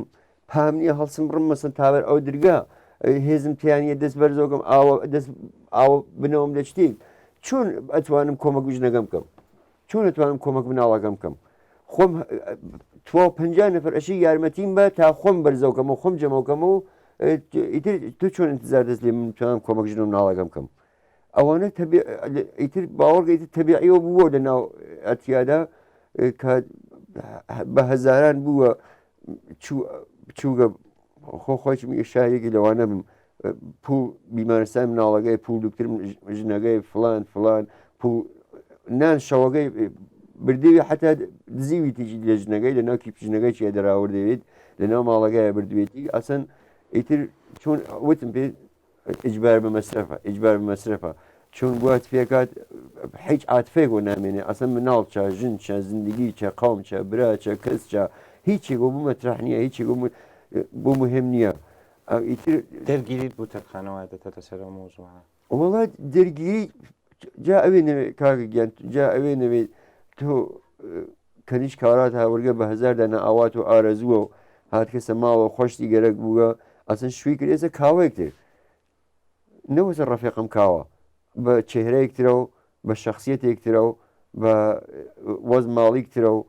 Speaker 2: پام نییە هەڵسم بڕم مەسن تاوەر ئەو دەرگا هێزم تیانە دەست بەرزۆگەم ئاوە بنەوەم لە شتێک چۆن ئەتوانم کۆمەک ژنەکەم بکەم چۆن ئەتوانم کۆمەک مناڵەکەم بکەم خۆم 50 نەفەر ئەشی یارمەتیم بە تا خۆم بەرزەوکەم و خۆم جەمەوکەم و تو چۆن انتزار دەست لێ من توانم کۆمەک ژنم مناڵەکەم بکەم ئەوانە ئیتر باوەڕگەیتر تەبیعیەوە بووە لە ناو ئەتیادا کە بە هەزاران بووە چووگە خۆچم شایەکی لەوانە بم پوو بیمارستان مناڵەکەی پوو دوکتر ژنەکەی فلان پوو نان شەوەکەی بردوێ حتا دزیوی تیژی لە ژنەکەی لە ناو کیپژنەکەی چێ دەراوردەوێت لە ناو ماڵەکەی بردوێتی ئەسەن ئیتر چۆن وتم پێ ئیجبار بە مەسرفە چۆن بوات پێکات هیچ عاتفێک بۆ نامێنێ ئەسەن مناڵ چا ژن چە زندگی چە قەوم چە برا چە کەس چە هیچێک بۆ مەترح نییە هیچێک بۆ مهم نییە ئیتر
Speaker 1: دەرگیریت بوو تەقخانەوە دەتە سەر مۆزوعە
Speaker 2: وڵات دەرگیری جا ئەوێ نەوێت کاکە گیان جا ئەوێ نەوێت تۆ کەنیش کارات هاوەرگە بە هزار دانە ئاوات و ئارەزووە و هات کەسە ماوە خۆشتی گەرەک بووە ئەسن شووی کرێسە کاوەیەکتر نەوەسە ڕەفێقم کاوە بە چێهرەیەکترە و بە شخصیەتێکترە و بە وەز ماڵیکترە و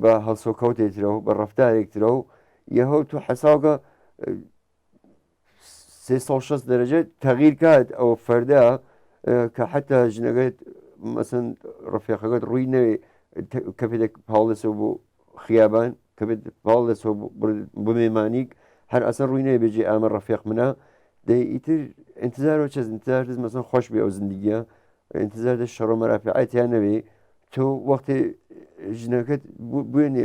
Speaker 2: بە هەڵسۆکەوتێترە و بە ڕفتارێکترە و یەهۆ تو حەساوگە 360 دەرەجە تەغیر کات ئەو فەردە کە حتا ژنەکەت مەسن ڕفێقەکەت ڕووی نەوێ کە پێدێک پاڵ دەسەوە بۆ خیابان کە بێت پاڵ دەسەوە بۆ مێمانیک هەر ئەسن ڕووی نەوێ بێجێ ئامە ڕفێق منە دەی ئیتر انتظار چەس انتظار دەست مەسن خۆش بێ ئەو زندگیە انتظار دەست شەڕۆ مەرافعاتیان نەوێ تۆ وەختی ژنەکەت بێنێ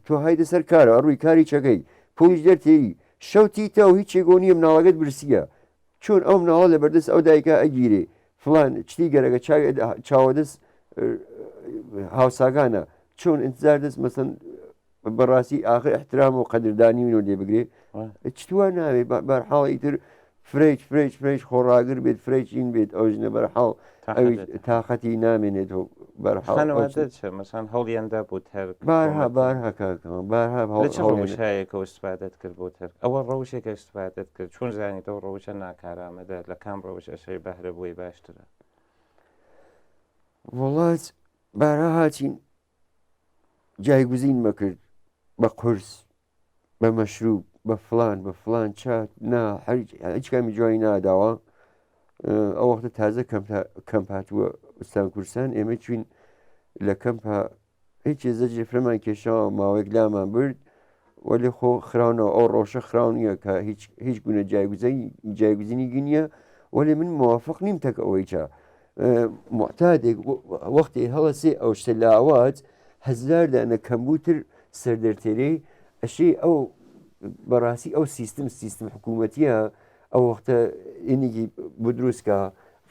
Speaker 2: تۆ هایدە سەر کارە ڕووی کاری چەکەی پۆلیش دەرتێی شەوتیتە و هیچ چێگۆ نیە مناڵەکەت برسیە چۆن ئەو مناڵە لە بەردەست ئەو دایکە ئەگیرێ فلان چتی گەرەکە چاوەدەست هاوساگانە چۆن انتظار دەست مەسن بەڕاستی ئاخر احترام و قەدردانی منەوە لێ بگرێ چتووە ناوێ بەرحاڵ ئیتر فرێج خۆڕاگر بێت فرێچین بێت ئەو ژنە بەرحاڵ ئەوی تااقەتی نامێنێت و
Speaker 1: مەسان هەڵیاندا بۆ تەر
Speaker 2: بارها کاکەمە بارها
Speaker 1: ڕەوشایەکە استفادەت کرد بۆ تەر ئەوە ڕەوشێکە استفادەت کرد چۆن زانیتەوە ڕەوشە ناکارامەدە لە کام ڕەوش ئەشەی بەهرە بۆی باشترە
Speaker 2: وڵات بارها هاچین جایگوزین مەکرد بە قورس بە مەشروب بە فلان چات نا هیچ کامی جوانی ناداوە ئەو وەختە تازە کەمپ هاتووە ئوستان کورسان ئێمە چوین لە کەمپە هیچ زەجێ فرەمان کێشاوە ماوەیەک لامان برد وەلی خۆ خراونەوە ئەو ڕۆژە خراونیە کە هیچ گونە جایگوزینی گنیە وەلی من موافق نیم تەکە ئەوەی چا معتادێک وەختی هەڵەسێ ئەو شتە لاوات هەزار دانە کەمبوتر سەردەرتێرەی ئەشی ئەو بەڕاستی ئەو سیستم حکوومەتیە ئەو وەختە ئینێکی بۆ دروستکە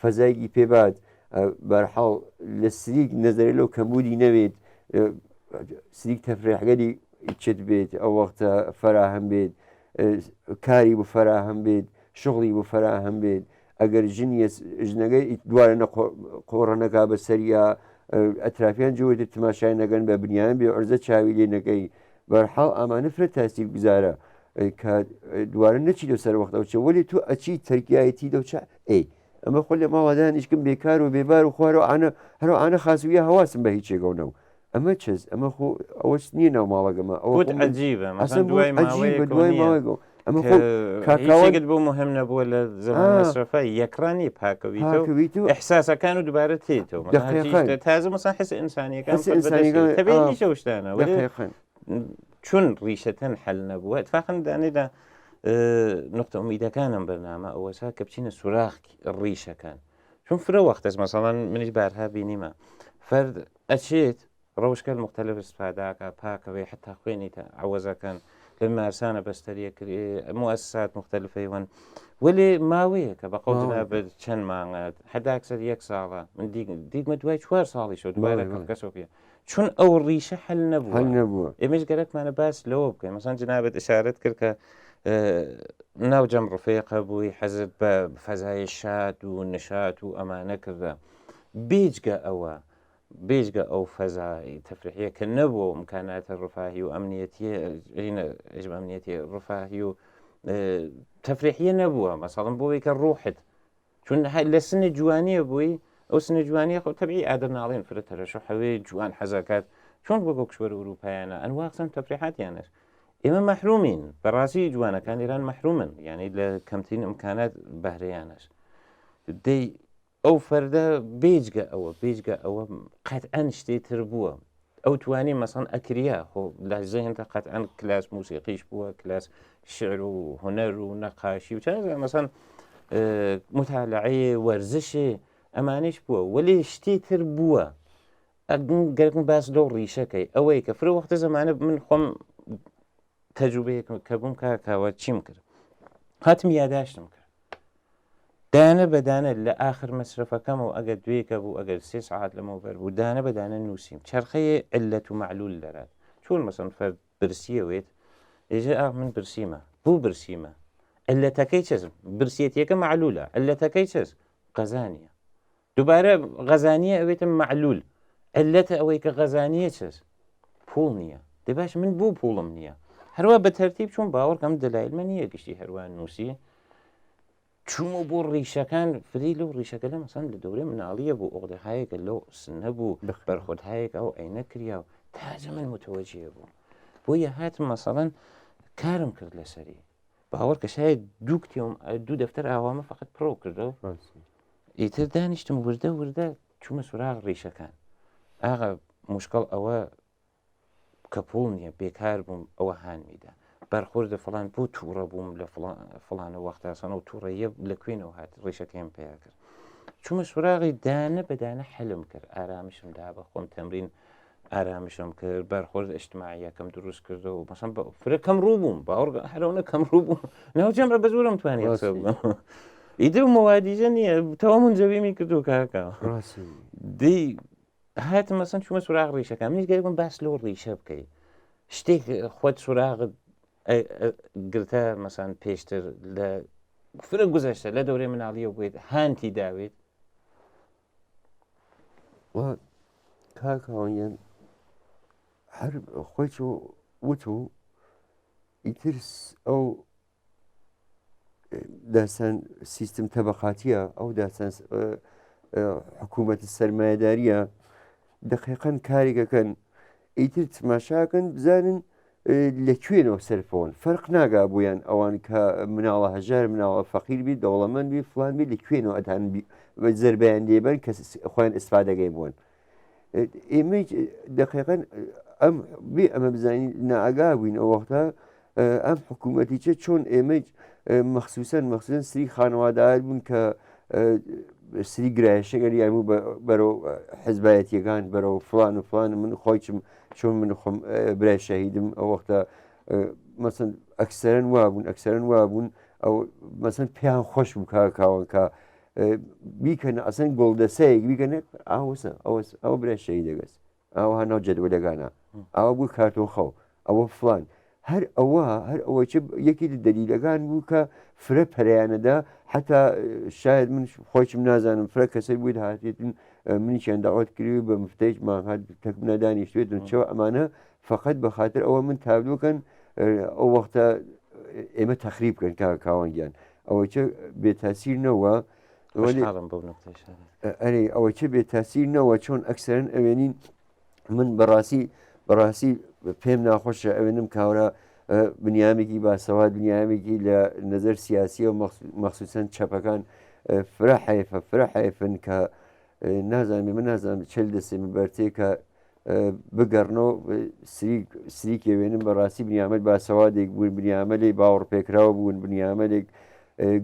Speaker 2: فەزایگی پێبات بەرحاڵ لە سریک نەزەرە لەو کەمبودی نەوێت سریک تەفرێحگەری چێت بێت ئەو وەختە فەراهەم بێت کاری بۆ فەراهەم بێت شغڵی بۆ فەراهەم بێت ئەگەر ژنەکەی دوارە قۆڕەنەکا بە سەریە ئەترافیان جوێتە تماشای نەگەن بە بنیان بێ ئەرزە چاوی لێ نەکەی بەرحاڵ ئامانە فرە تاسیر گوزارە کە دوارە نەچی لە سەر وەختەوە چێ وەلی تو ئەچی تەرکیایەتی دەوچ ئەی ئەمە خۆ لە ماوەدان هیچکم بێکار و بێبار و خوارەوە هەروانە خاسوویە هەواسم بە هیچ چێگەونەوە ئەمە چێز ئەمە خۆ ئەوەش نییە ناو ماڵەگەمە ئەوە
Speaker 1: عجیبە
Speaker 2: دوای ماوەیەوە ئەمە
Speaker 1: کاکاوەگەت بۆ مهم نەبووە لە زەمان مەسرفە یەکرانی پاکەویت و ئەحساسەکان و دووبارە تێتەوە تازە مەسان حس ئینسانیەکان تەبێت شەشتانە چون ڕیشەتەن حل نەبووە اتفاقا دانێدا نقطە ئومیدەکانم بەرنامە ئەوەسا کە بچینە سوراخی ڕیشەکان چون فرە وەختەس مەسەڵەن منیش بارها بینیمە فەرد ئەچێت ڕەوشکە مختلف استفاداکە پاکەوەی حتا خوێنیتە عوەزەکان لە مارسانە بەستەریە کرێ موسسات مختلفەیوەن وەلێ ماوەیە کە بە قەوتنا بە چەند مانگات حداکسەر 1 ساڵە من دیگمە دوای 4 ساڵی شد دوبارە کەسۆپیە چون ئەو ڕیشە حل نەبووە ئێمەش گەرەکمانە باس لەوە بکەین مەسان جنابەت ئشارەت کرد کە ناوجەم ڕفێقە بووی حەزت بە فەزای شات و نشات و ئەمانە کردە بێجگە ئەو فەزای تەفریحیە کە نەبووە ئیمکاناتە ڕفاهی و ئەمنیەتی ڕفاهی و تەفریحیە نەبووە مەسەڵەن بۆی کە ڕوحت چون لە سنە جوانیە بووی ئەو سنە جوانیە خۆ تەبیعی ئادەر ناڵێن فرەتەرەش و حەوەی جوان حەزەکات چۆن بۆ کشوەر ئوروپایانە ئەنوا قسم تەفریحاتیانش ئێمە مەحرومین بەڕاستی جوانەکان ئێران مەحرومن یعنی لە کەمترین ئیمکانات بەهرەیانش دەی ئەو فەردە بێجگە ئەوە قەتئەن شتێتر بووە ئەو توانی مەسەڵەن ئەکریا خۆ لە زەهنتە قەتئەن کلاس موسیقیش بووە کلاس شعر و هونەر و نەقاشی و چەند مەسەڵەن متالعەیە وەرزشێ ئەمانش بووە وەلی شتێتر بووە گەرەکم باس لەو ڕیشەکەی ئەوەی کە فرە وەختە زەمانە من خۆم تەجروبەیەکم کە بووم کاکاوە چیم کرد هاتم یاداشتم کرد دانە بەدانە لە ئاخر مەسرفەکەم و ئەگەر دوێکە بوو ئەگەر 3 ساعات لەمەوبەر بوو دانە بەدانە نووسیم چرخەیە علەت و معلول دەرات چۆن مەسەڵەن فەرد برسیەوێت ئێژە من برسیمە بوو برسیمە علەتەکەی چێز برسێتیەکە معلولە علەتەکەی چێز غەزانیە دووبارە غەزانیە ئەوێتە معلول علەتە ئەوەی کە غەزانیە چێز پوڵ نییە دە باش من بوو پوڵم نییە هەروە بە تەرتیب چون باوەڕکەم دەلایلمە نییە گشتی هەروان نووسی چوومە بۆ ڕیشەکان فری لەو ڕیشەکە لە مەسەن لە دەورەی مناڵیە بوو ئۆقدەهایەکە لەو سنە بوو بەرخۆدهایەک ئەو ئەینە کریا و تازە من متوەجیە بوو بۆیە هاتم مەسەڵەن کارم کرد لەسەری باوەڕ کە شاید دوو کتێوم دوو دەفتەر ئاوامە فقط پڕۆ کردەوە ئیتر دانیشتم وردە چوومە سوراغ ڕیشەکان ئاغا مشکڵ ئەوە کە پوڵ نییە بێکار بووم ئەوە هانمیدا بەرخۆردە فڵان بۆ تووڕە بووم لە فڵانە وەختاسانە و تووڕەیە لە کوێنەوە هات ڕێشەکەم پێیا کرد چوومە سوراغی دانە بەدانە حلم کرد ئارامشم دا بە خۆم تەمرین ئارامشم کرد بەرخۆرد ئیجتیماعیەکەم دروست کردەوە مەسەڵەن فرە کەم ڕوو بووم باوەڕ هەرەوە کەم ڕوو بووم ناوچەم بە زۆرم توانی قسە بکەم ئیتر مەوادیجە نییە تەوا منجەویمی کردو کاکە دەی هاتم مەسەن چوومە سوراغ ڕیشەکە منیش گەیبم باس لەوە ڕیشە بکەیت شتێک خۆت سوراغت گرتە مەسان پێشتر لە فرە گوزەشتە لە دەورەی مناڵیە بێت هانتی داوێت
Speaker 2: کاکەوانیان هەر خۆی وت و ئیتر ئەو داسان سیستم تەبەقاتیە ئەو داسان حکوومەتی سەرمایهداریە دقیقەن کارێکەکەن ئیتر تماشاکەن بزانن لەکوێنەوە سەرفەوەن فەرق ناگا بوویان ئەوان کە مناڵە هەژار مناڵە فەقیر بی دەوڵەمەند بی فلان بی لەکوێنەوە ئەتان زەربیان دێبن کە خۆیان ئیسفادەگەی بوون ئێمە دقیقەن ئەم بێ ئەمە بزانین نائگا بووین ئەو وەختە ئەم حکوومەتیچە چۆن ئێمە مەخصوسەن سری خانەوادار بوون کە سری گرایشەگەر یارمو بەرەو حزبایەتیەکان بەرەو فلان و فلان من خۆیچم چۆن من خۆم برای شەهیدم ئەو وەختە مەسەن ئەکسەرەن وابوون ئەو مەسەن پێیان خۆش بوو کاکاوە کە بیکەنە ئەسەن گۆڵدەسەیەک بیکەنە ئاوەسە ئەوە برای شەهید دەگەست ئەوها ناو جەدوەلەکانە ئەوە بوو کارتۆ خەو ئەوە فلان هەر ئەوە چ یەکی دەلیلەکان بوو کە فرە پەریانەدا حتا شاید من خۆشم نازانم فرە کەسەر بوویت هاتێتن منیشیان داوت کردی بە مفتەیج ماهات نەدانیشتێتن چەوە ئەمانە فقط بە خاطر ئەوە من تابلوکەن ئەو وەختە ئێمە تەخریب بکەن کاوانگیان ئەوە چ بێتاسیرنەوە ئەرێ ئەوە چه بێتاسیرنەوە چۆن ئەکسەرن ئەوێنین من بەڕاستی پێم ناخۆشە ئەوێنم کاورە بنیامێکی باسەوات بنیامێکی لە نەزەر سیاسی و مەخصوسەن چەپەکان فرە حیفن کە نازانێ من نازانم چل دەسێ من بەرتێ کە بگەڕنەوە سریکێ وێنم بەڕاستی بنیامەت باسەوادێک بوون بنیامەلێک باوەڕ پێکراوە بوون بنیامەلێک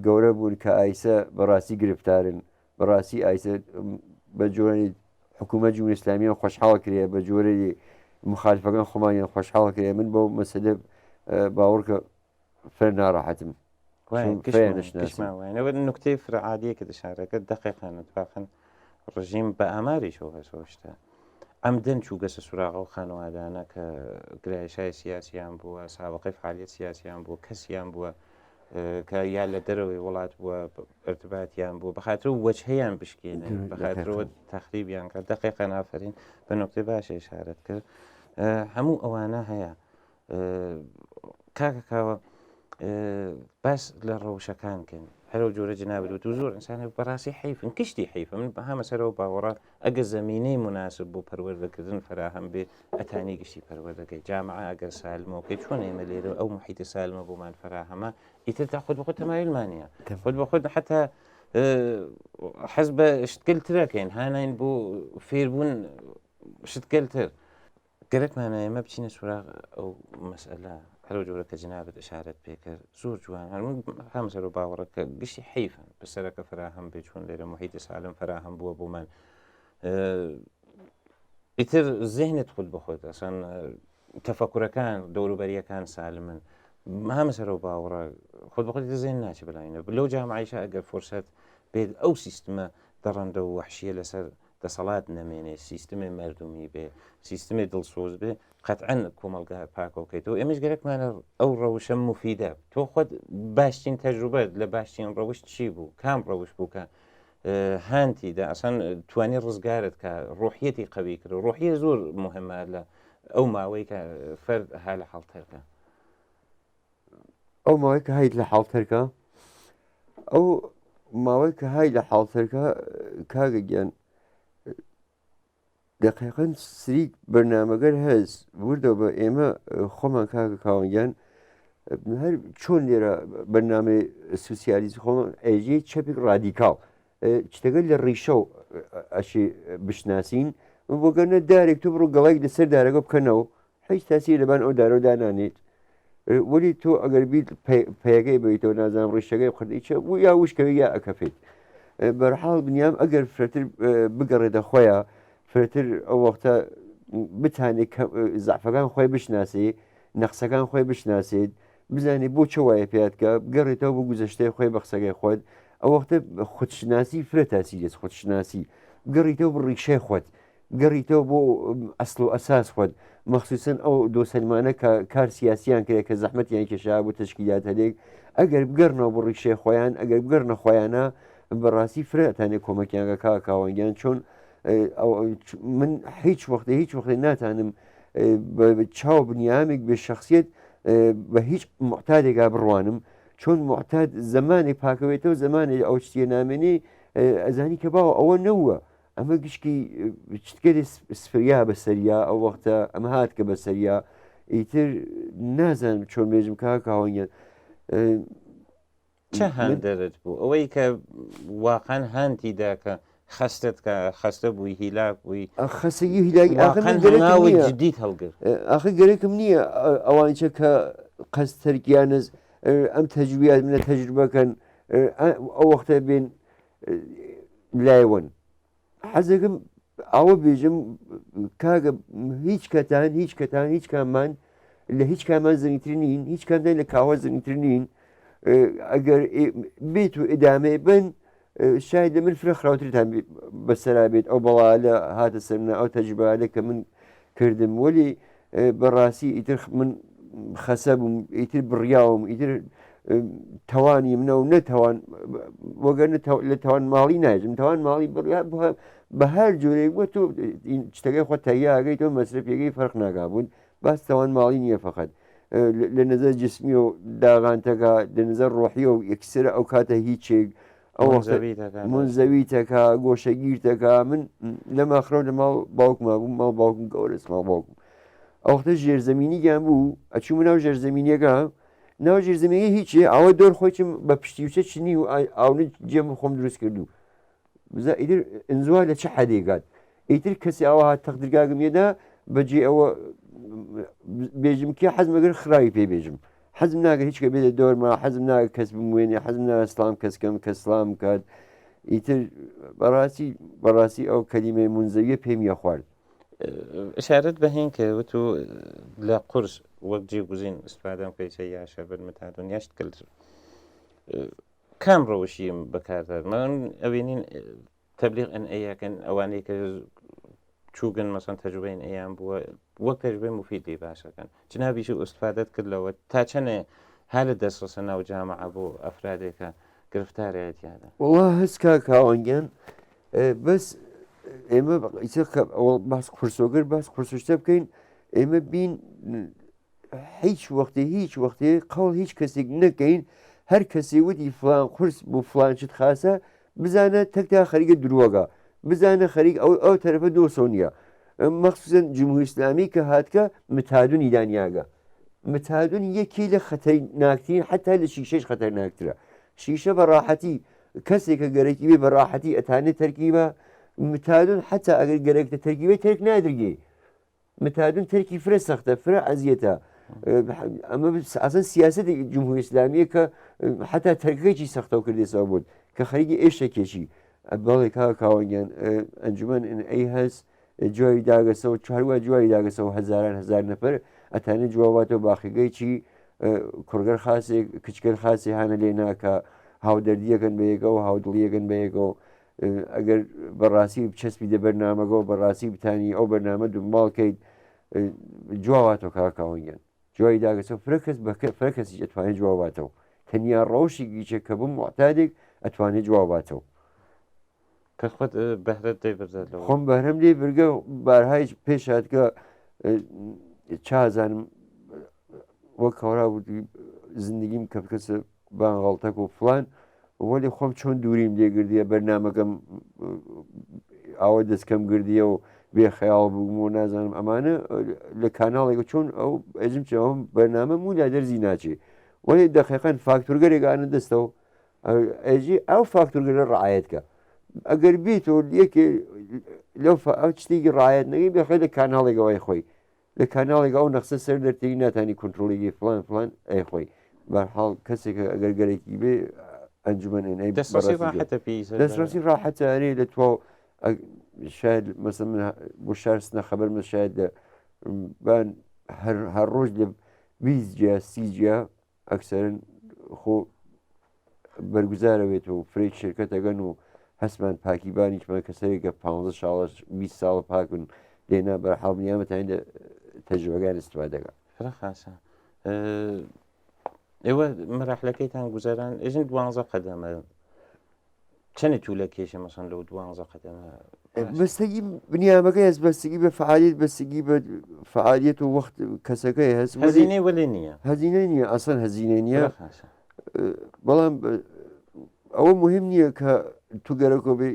Speaker 2: گەورە بوون کە ئایسە بەڕاستی گرفتارن بەڕاستی ئایسە بە جۆرەی حکوومەت جمهوری ئیسلامیان خۆشحاڵ کرێ بە جۆرەی مخالفەکان خۆمانیان خۆشحاڵ کرێ من بۆ مەسەلە باوەڕکە فەر ناڕەحەتم
Speaker 1: نکتەی فرعادیە کە دەشارەکە دقیقەن اتفاقاً ڕژیم بە ئاماریشەوە هەسۆشتە ئەم دەن چوو گەسە سوراغە و خانەوادانە کە گرایشای سیاسیان بووە سابقەی فعالیت سیاسیان بووە کەسیان بووە کە یا لە دەرەوەی وڵات بووە ارتباتیان بوو بەخاطر وەجهەیان بشکێنن بەخاطرەوە تەخریبیان کرد دقیقەن ئافرین بە نکتەی باشە ئشارەت کرد هەموو ئەوانە هەیە کاکەکاوە باس لە ڕەوشەکانکەن هەرو جۆرە جنابێت و زۆر ئینسانە بەڕاستی حیفن کشتی حیفە من بەهامە سەرەوە باوەڕە ئەگە زمینەی مناسب بۆ پەروەردەکردن فراهەم بێ ئەتانی گشتی پەروەردەکەی جامعە ئەگەر سالمەوەکەی چۆن ئێمە لێرە ئەو محیتە سالمە بۆمان فراهەمە ئیتر تا خۆت بەخۆت تەمایلمانە خۆت بەخۆت حتا حەز بە شتکەلترەکەین هاناین بۆ فێربوون شتکەلتر گەرەکمانە ئێمە بچینە سوراغ ئەو مەسئلە هەرو جۆرە کە جنابەت ئشارەت پێکرد زۆر جوان هەم سەر و باوەڕەکە گشتی حیفن بەسەرەکە فراهەم بێ چۆن لێرە محیتی سالم فراهەم بووە بۆمان ئیتر زێنت خود بخۆت ئەسان تەفەکوورەکان دەوروبەریەکان سالمن هەمە سەر و باوەڕە خۆت بخۆت زێن ناچی بلاینە لەو جامعیشە ئەگەر فرسەت بێت ئەو سیستمە دەڕەندە و وحشیە لەسەر دەسەڵات نەمێنێ سیستمی مردمی بێ سیستمی دڵسۆز بێ قەتعەن کۆمەلگا پاکۆکەیتەوە ئێمەش گەرەکمانە ئەو ڕەوشە مفیدە تۆ خۆت باشترین تەجروبەت لە باشترین ڕەوش چی بوو کام ڕەوش بووکە هانتیدا ئەسان توانی ڕزگارت کە ڕۆحیەتی قوی کرد ڕۆحیە زۆر مهمە لە ئەو ماوەی کە فەرد ها لە حاڵتەرکە
Speaker 2: ئەو ماوەی کە هایت لە حاڵتەرکە ئەو ماوەی کە های لە حاڵتەرکە کاگە گیان دقیقەن سریک بەرنامەگەر هەز وردەوە بە ئێمە خۆمان کاگە کاوەنگیان هەر چۆن لێرە بەرنامەی سوسیالیزم خۆمان ئەژێ چەپێک ڕادیکاڵ شتەکە لە ڕیشە و ئەشی بشناسین بۆگەنە دارێک تو بڕۆ گەڵێک لەسەر دارەکە بکەنەوە هیچ تاسی لەبان ئەو دارە دانانێت وەلی تۆ ئەگەر بیت پەیەکەی بێتەوە نازانام ڕیشەکەی بخردیچە یا وشکەوە یا ئەکەفێت بەرحاڵ بنیام ئەگەر فرەتر بگەڕێتە خۆیان فرەتر ئەو وەختە بتانێت زعفەکان خۆی بشناسی نەخسەکان خۆی بشناسێت بزانێت بۆ چه وایە پێاتکە بگەڕێتەوە بۆ گوزەشتەی خۆی بە قسەکەی خۆت ئەو وەختە خودشناسی فرە تاسی دێت خودشناسی گەڕیتەوە بە ڕیشەی خۆت گەڕیتەوە بۆ ئەسڵ و ئەساس خۆت مەخصوسن ئەو دۆسەلمانە کە کار سیاسیان کرێت کە زەحمەتیان کێشا بۆ تشکیلات هەلێک ئەگەر بگەڕنەوە بۆ ڕیشەی خۆیان ئەگەر بگەڕنە خۆیانە بەڕاستی فرەتانێک کۆمەکیانگە کاوەنگیان چۆن من هیچ وەختی ناتانم چاو بنیامێک بێ شخصیت بە هیچ محتادێکا بڕوانم چۆن محتاد زمانی پاکەوێتەوە زمانی ئەو شتێ نامێنی ئەزانی کە باوە ئەوە نەوە ئەمە گشتی شتکەی سفریا بەسەریا ئەو وەختە ئەمە هات کە بەسەریا ئیتر نازانم چۆن بێژم کاوەنگیان
Speaker 1: چه هەند دەرت بوو ئەوەی کە واقعان هانتیدا کە خستت کە خستە بووی هیلاک بووی
Speaker 2: خەسەگی هیلاکی
Speaker 1: جدیت هەڵگر
Speaker 2: ئاخر گەرەکم نییە ئەوانچە کە قەستەرگیانز ئەم تەجویات منە تەجروبەکەن ئەو وەختە بێن لایەوەن حەزەکەم ئەوە بێژم کاگە هیچ کامان لە هیچ کامان زنیتر نین هیچ کامدان لە کاوە زنیتر نین ئەگەر بێت و ئێدامێ بن شاید لە من فرە خراوترتان بەسەرا بێت ئەو بەڵا لە هاتە سەرنا ئەو تەجربەیە کە من کردم وەلی بەڕاستی ئیتر من خەسە بووم ئیتر بڕیاوم ئیتر توانی منە و نەتەوان وەگەر لە تاوان ماڵی ناژم تاوان ماڵی بە هەر جۆرێک وە تۆ شتەکەی خۆ تەیاگەیتەوە مەسرفێکی فەرق ناگابوون باس تاوان ماڵی نییە فقط لە نەزەر جسمی و داغانتەکە لە نەزەر ڕۆحیە و یەکسرە ئەو کاتە هیچێک ئەو منزەویتەکە گۆشەگیرتەکە من لە ماخرەوە لە ماڵ باوکما بووم ماڵ باوکم گەورەس ماڵ باوکم ئەوختە ژێرزەمینی گیان بوو ئەچوو ناو ژێرزەمینیەکە ناو ژێرزەمینی هیچێ ئەوە دۆر خۆچم بە پشتی وچە چنی و ئاونت جێم خۆم دروست کردو بزە ئیتر ئەنزوا لە چه حەدێکات ئیتر کەسی ئەوە هات تەقدرگاگمێدا بەجێ ئەوە بێژم کێ حەزمەگەر خراوی پێ بێژم حەزم ناگە هیچ کە بێتە دۆرما حەزم ناگە کەس بموێنێ حەزم ناگە سلام کەسکەم کە سلام کات ئیتر بەڕاستی ئەو کەلیمەی منزەویە پێم یە خوارد
Speaker 1: ئشارەت بەهێن کە وتو لە قورس وەک جێگوزین ئستفادەم کەیسە یاشە بەرمەتادون یاشت کرد کام ڕەوشیم بەکاردار من ئەوێنین تەبلیغ ئەیەکەن ئەوانەی کە چووگن مەسەن تەجروبەین ئەیان بووە وەک تەجروبەی مفیدی باشەکەن جنابیش ئستفادەت کردلەوە تا چەنێ هەلە دەستڕسە ناو جامعە بۆ ئەفرادێکە گرفتارەتیانە
Speaker 2: وڵا هەستکا کاوەنگیان بەس ئێمە باس قورسۆگەر باس قورسشتە بکەین ئێمە بین هیچ وەختی قەڵ هیچ کەسێک نەکەین هەر کەسی وتی فلان قورس بۆ فلانشت خاسە بزانە تەکتا خەریکە درووەگە بزانە خەریک ئەو تەرەفە دۆسۆنیە مەخصوصن جمهوری ئیسلامی کە هاتکە متادونی دانیاگە متادون یەکی لە خەتەر ناکتین حتا لە شیشەش خەتەر ناکترە شیشە بە ڕاحەتی کەسێکە گەرەکی بێ بە ڕاحەتی ئەتانێت تەرکیبە متادون حتا ئەگەر گەرەکتە تەرکیبەی تەرک نادرگێ متادون تەرکی فرە سەختە فرە عەزیەتە ئەمە ئەسەن سیاسەتی جمهوری ئیسلامیە کە حتا تەرکەکەی سەختەو کردێسەوە بوون کە خەریکی ئێشتێکێکی بەڵێ کاوەنگیان ئەنجومەن ئەی هەست جوای داگەسەوە چاروە جوای داگەسەوە هەزار نەفەر ئەتانێت جواباتەوە باخیگەی چی کوڕگەر خاسێک کچکەر خاسی هانە لێ ناکە هاودەردیەکەن بەیەکەوە هاودڵیەکەن بەیەکەوە ئەگەر بەڕاستی بچەسبی دە بەرنامەگەەوە بەڕاستی بتانی ئەو بەرنامە دوماڵکەیت جوواتەوە کاکاوەنگیان جوای داگەچە فرە کەسی ئەتوانێت جواباتەوە تەنیا ڕەوشی گیچە کە بم معتادێک ئەتوانێت جواباتەوە
Speaker 1: کە خۆت بەهرەت دەیبرێت لەوە
Speaker 2: خۆم بەرهەم لێ برگە بارهایش پێشاتکە چازانم وەک کەڕا وتی زندگیم کە بکەسە بانغاڵتەک و فلان وەلی خۆم چۆن دووریم لێگردیە بەرنمەکەم ئاوە دەستکەم گردیە و بێ خەیاڵ بووم و نازانم ئەمانە لە کاناڵێک چۆن ئەو ئەزم چەوەم بەرنامە و لا دەرزی ناچێ وەلی دەقیقەن فاکتورگەرێکانە دەستەوە ئەژی ئەو فاکتورگەرە ڕعایەتکە ئەگەر بیتەوە یەکێ لەو ئەو شتێکی ڕایەت نەگەی بەخێ لە کاناڵێکەوەی خۆی لە کاناڵێک ئەو نەخسە سەر دەرتێکی ناتانی کنتترۆلێکی فلان فلان ئەی خۆی بەحاڵ کەسێک ئەگەر گەرەێکی بێ ئەنجومەنێ دەستڕاستی ڕاحەتارێ لە تۆ شاید مەسم بۆ شارستە خەبەر من شاید بان هەر ڕۆژ لە 20 جیا 30 جیا ئەکسەرن خۆ بەرگزارەوێت و فرێک شرکەتەگەن و هەستمان پاکیبانیشمان کەسەرێکە 15 20 ساڵە پاکن لێنا بەرحاڵنیامەتان تەجربەکان استفادەکە
Speaker 1: خاسە ئێوە مەراحلەکەیتان گوزاران ئێژن 12 قەدەمە چەنێک تو لە کێشە مەسەن لەو 12 قەدەمە
Speaker 2: بەستگی بنیامەکە هەست بەستگی بە فعالیت بەستگی بە فعالیت و وەخت کەسەکەی هەست
Speaker 1: هەزینەی وەلێ نییە
Speaker 2: هەزینەی نییە ئەسەن هەزینە نییە بەڵام ئەوە مهم نییە کە تو گەرەکۆ بێ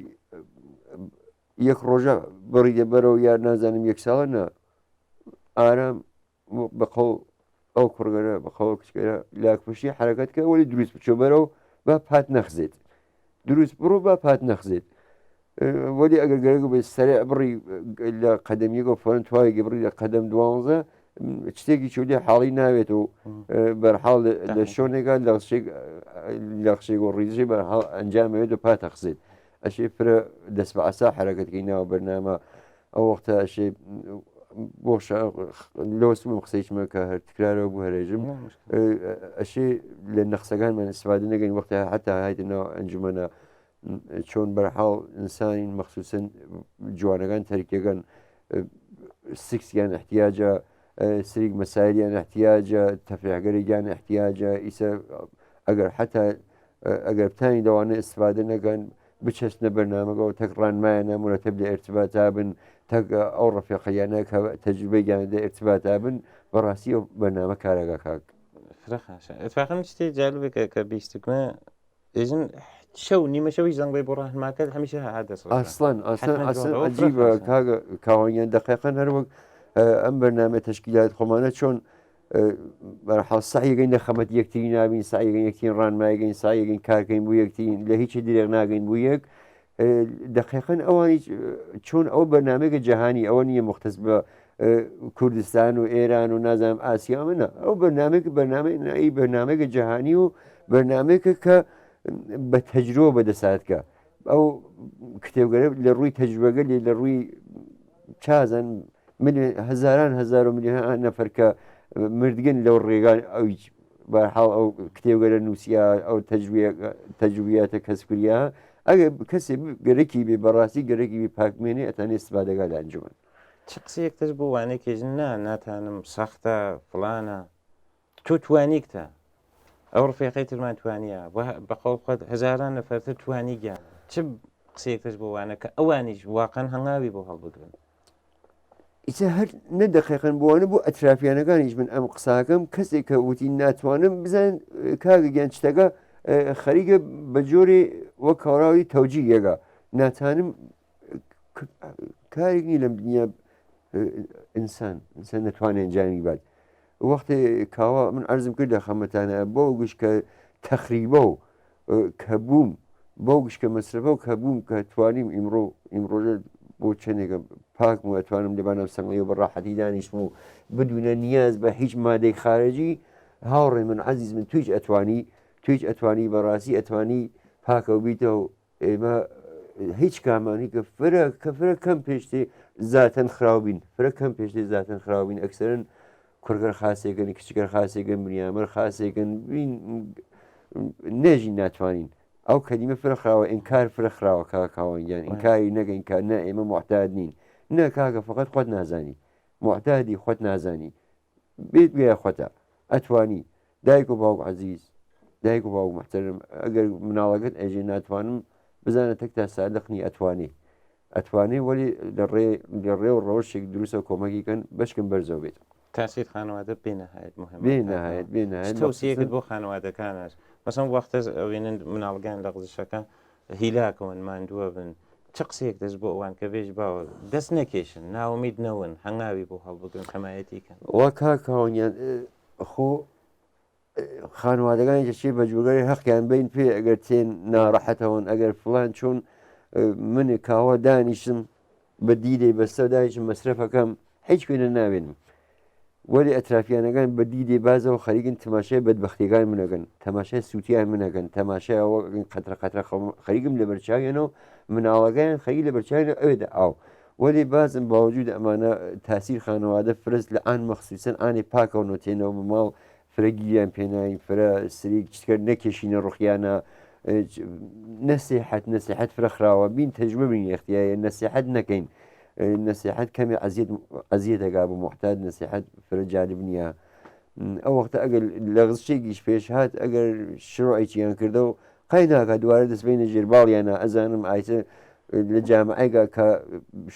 Speaker 2: یەک ڕۆژە بڕی دەبەرەوە یار نازانم یەک ساڵە نە ئارام بەقەڵ ئەو کوڕگەرە بەخەوە کچگەرە لاکپشی حرەکەتکە وەلی دروست بچۆ بەرەوە با پات نەخزێت دروست بڕۆ با پات نەخزێت وەلی ئەگەر گەرەگە بێ سەرێ بڕی لە قەدەمیەکە فۆرن توایەکی بڕی لە قەدەم 12 شتێکی چولێ حاڵی ناوێت و بەرحاڵ لە شۆنێکە لە خشێک و ڕیزی بەرحاڵ ئەنجامەوێت و پات ئەخزێت ئەشێ فرە دەست بە ئاسا حرەکەتکەی ناوە بەرنامە ئەو وەختە ئەشێ بۆ لەوەسم قسەیچمە کە هەر تکرارەوە بوو هەرێژم ئەشێ لە نەخسەکانمان استفادە نەگەین وەختە حتا هایتنەوە ئەنجومەنە چۆن بەرحاڵ ئینسانین مەخصوسن جوانەکان تەریکەکەن سکسیان احتیاجە سریک مەسایلیان احتیاجە تەفریحگەرێکیان احتیاجە ئیسە ئەگەر حتا ئەگەر بتانی دەوانە استفادە نەکەن بچەستنە بەرنامەکەەوە تەک ڕانمایە مرەتەب لە ئێرتباتا بن تەک ئەو ڕفێقەیانە کە تەجربەیاندا ئێرتباتا بن بەڕاستی ئەو بەرنامە کارەکە کاک
Speaker 1: اتفاقا شتێ جالبێکە کە بیستکمە ئێژن شەو نیمە شەوی زەنگی بۆ ڕاهنماکەت هەمیشە هادەس
Speaker 2: ئاسڵان ئاسان ئەجیبە کاوانیان دقیقەن هەروەک ئەم بەرنامە تشکیلات خۆمانە چۆن بەرحاڵ سعیگەین لە خەمەت یەکتری نابین سعیگەین یەکتین ڕانمایگەین سایگەین کارکەین بوو یەکتین لە هیچی درێغ ناگەین بوو یەک دقیقەن ئەوانی چۆن ئەو بەرنامێکە جەهانی ئەوە نییە مختص بە کوردستان و ئێران و نازانم ئاسیا منە ئەو بەرنامێک بەرنامەی بەرنامێکە جەهانی و بەرنامێکە کە بە تەجرۆ بەدەساتکە ئەو کتێبگەرە لە ڕووی تەجربەگە لێ لە ڕووی چازان هەزاران هەزار و میلیۆن نەفەر کە مردگن لەو ڕێگان ئەوی بەرحاڵ ئەو کتێبگەرە نووسیا ئەو تەجروبیاتە کەسکوریە ئەگەر کەسێ گەرەکی بێ بەڕاستی گەرەکی بێ پاکمێنێ ئەتانێ استفادەگا لە ئەنجومەن
Speaker 1: چ قسەیەک تەش بۆ وانێکێژن ناتانم سەختە فڵانە تۆ توانیکتە ئەو ڕفێقەی ترمان توانیە بەقەڵ خۆت هەزاران نەفەرتر توانی گیان چ قسەیەک تەش بۆ وانە کە ئەوانیش واقعەن هەنگاوی بۆ هەڵبگرن
Speaker 2: ئیسە هەر نەدەقیقن بووانە بۆ ئەترافیانەکانیش من ئەم قساکەم کەسێک کە وتی ناتوانم بزان کاگەگەیان شتەکە خەریکە بە جۆرێ وەک کاڕاوی تەوجی یەگە ناتانم کارێکی لەم دنیا ئینسان نەتوانێن جانی بات وەختێ کاوا من عەرزم کرد لە خەمەتانە بۆ گوش کە تەخریبە و کە بووم بۆ گشکە مەسرفە و کە بووم کە توانیم ئیمڕۆژە بۆ چەندێکە پاکم و ئەتوانم لەبانم سەنگڵی و بەڕاحەتی دانیشم و بدونە نیاز بە هیچ مادەی خارجی هاوڕێ من عەزیز من تویش ئەتوانی بەڕاستی ئەتوانی پاکە و بیتە و ئێمە هیچ کامانی کە فرە کەم پێشتێ زاتەن خراوبین فرە کەم پێشتێ زاتەن خراوبین ئەکسەرن کوڕگەر خاسێکن کچگەر خاسێکن بنیامەر خاسێکن بین نێژی ناتوانین ئەو کەلیمە فرەخراوە ئینکار فرەخراوە کاکاوەیان ئینکاری نەگەین کە نە ئێمە محتاج نین نە کاکە فقط خۆت نازانی محتادی خۆت نازانی بێت بێ خۆتە ئەتوانی دایک و باوک عزیز دایک و باوک محترم ئەگەر مناڵەکەت ئەژێ ناتوانم بزانە تەک تا سادقنی ئەتوانێ وەلی لە ڕێ و ڕەوشێک دروستە کۆمەکیکەن بەشکم بەرزەوە بێت
Speaker 1: تاسیت خانەوادە بێنەهایەت مهم
Speaker 2: بێنایەت
Speaker 1: تەوسیەکەت بۆ خانەوادەکانش مەسەڵەن وەختە ئەوێنن مناڵگان لە قزشەکە هیلاکەون ماندووە بن چ قسێک دەست بۆ ئەوان کە بێژ باوە دەست نەکێشن ناومید نەون هەنگاوی بۆ هەڵبگرن حمایەتیکەن
Speaker 2: وا کاکاوەنیان خۆ خانوادەکانی دەچێ بە جوگەری حەقیان بین پێ ئەگەر تێن ناڕەحەتەوەن ئەگەر فڵان چۆن منی کاوە دانیشم بە دیدەی بەستە دانیشم مەسرەفەکەم هیچ کوێنە ناوێنم وەلی ئەترافیانەکان بە دیدێ بازەوە خەریکن تەماشای بەدبەختیەکان منەکەن تەماشای سووتیان منەکەن تەماشایەوە قەترە خەریکم لە بەرچاوێنەوە مناڵەکەیان خەری لە بەرچاوێنە ئەوێدا ئاو وەلی بازم باوجود ئەمانە تاسیر خانەوادە فرست لە ئان مەخصوسن ئانی پاکەونەوە تێنەوە بماڵ فرەگیریان پێناین فرە سری چکرد نەکێشینە ڕوخیانە نەسیحەت فرەخراوە بین تەجمە بین یختیایە نەسیحەت نەکەین نسیحت کەمی ئەزیەتەگا بە محتاج نسیحت فرەجانب نییە ئەو وەختە ئەگەر لە غزشتێکیش پێش هات ئەگەر شڕۆیچیان کردە و قای ناکە دوارە دەستبینە ژێرباڵیانە ئەزانم ئایتە لە جامعایگا کە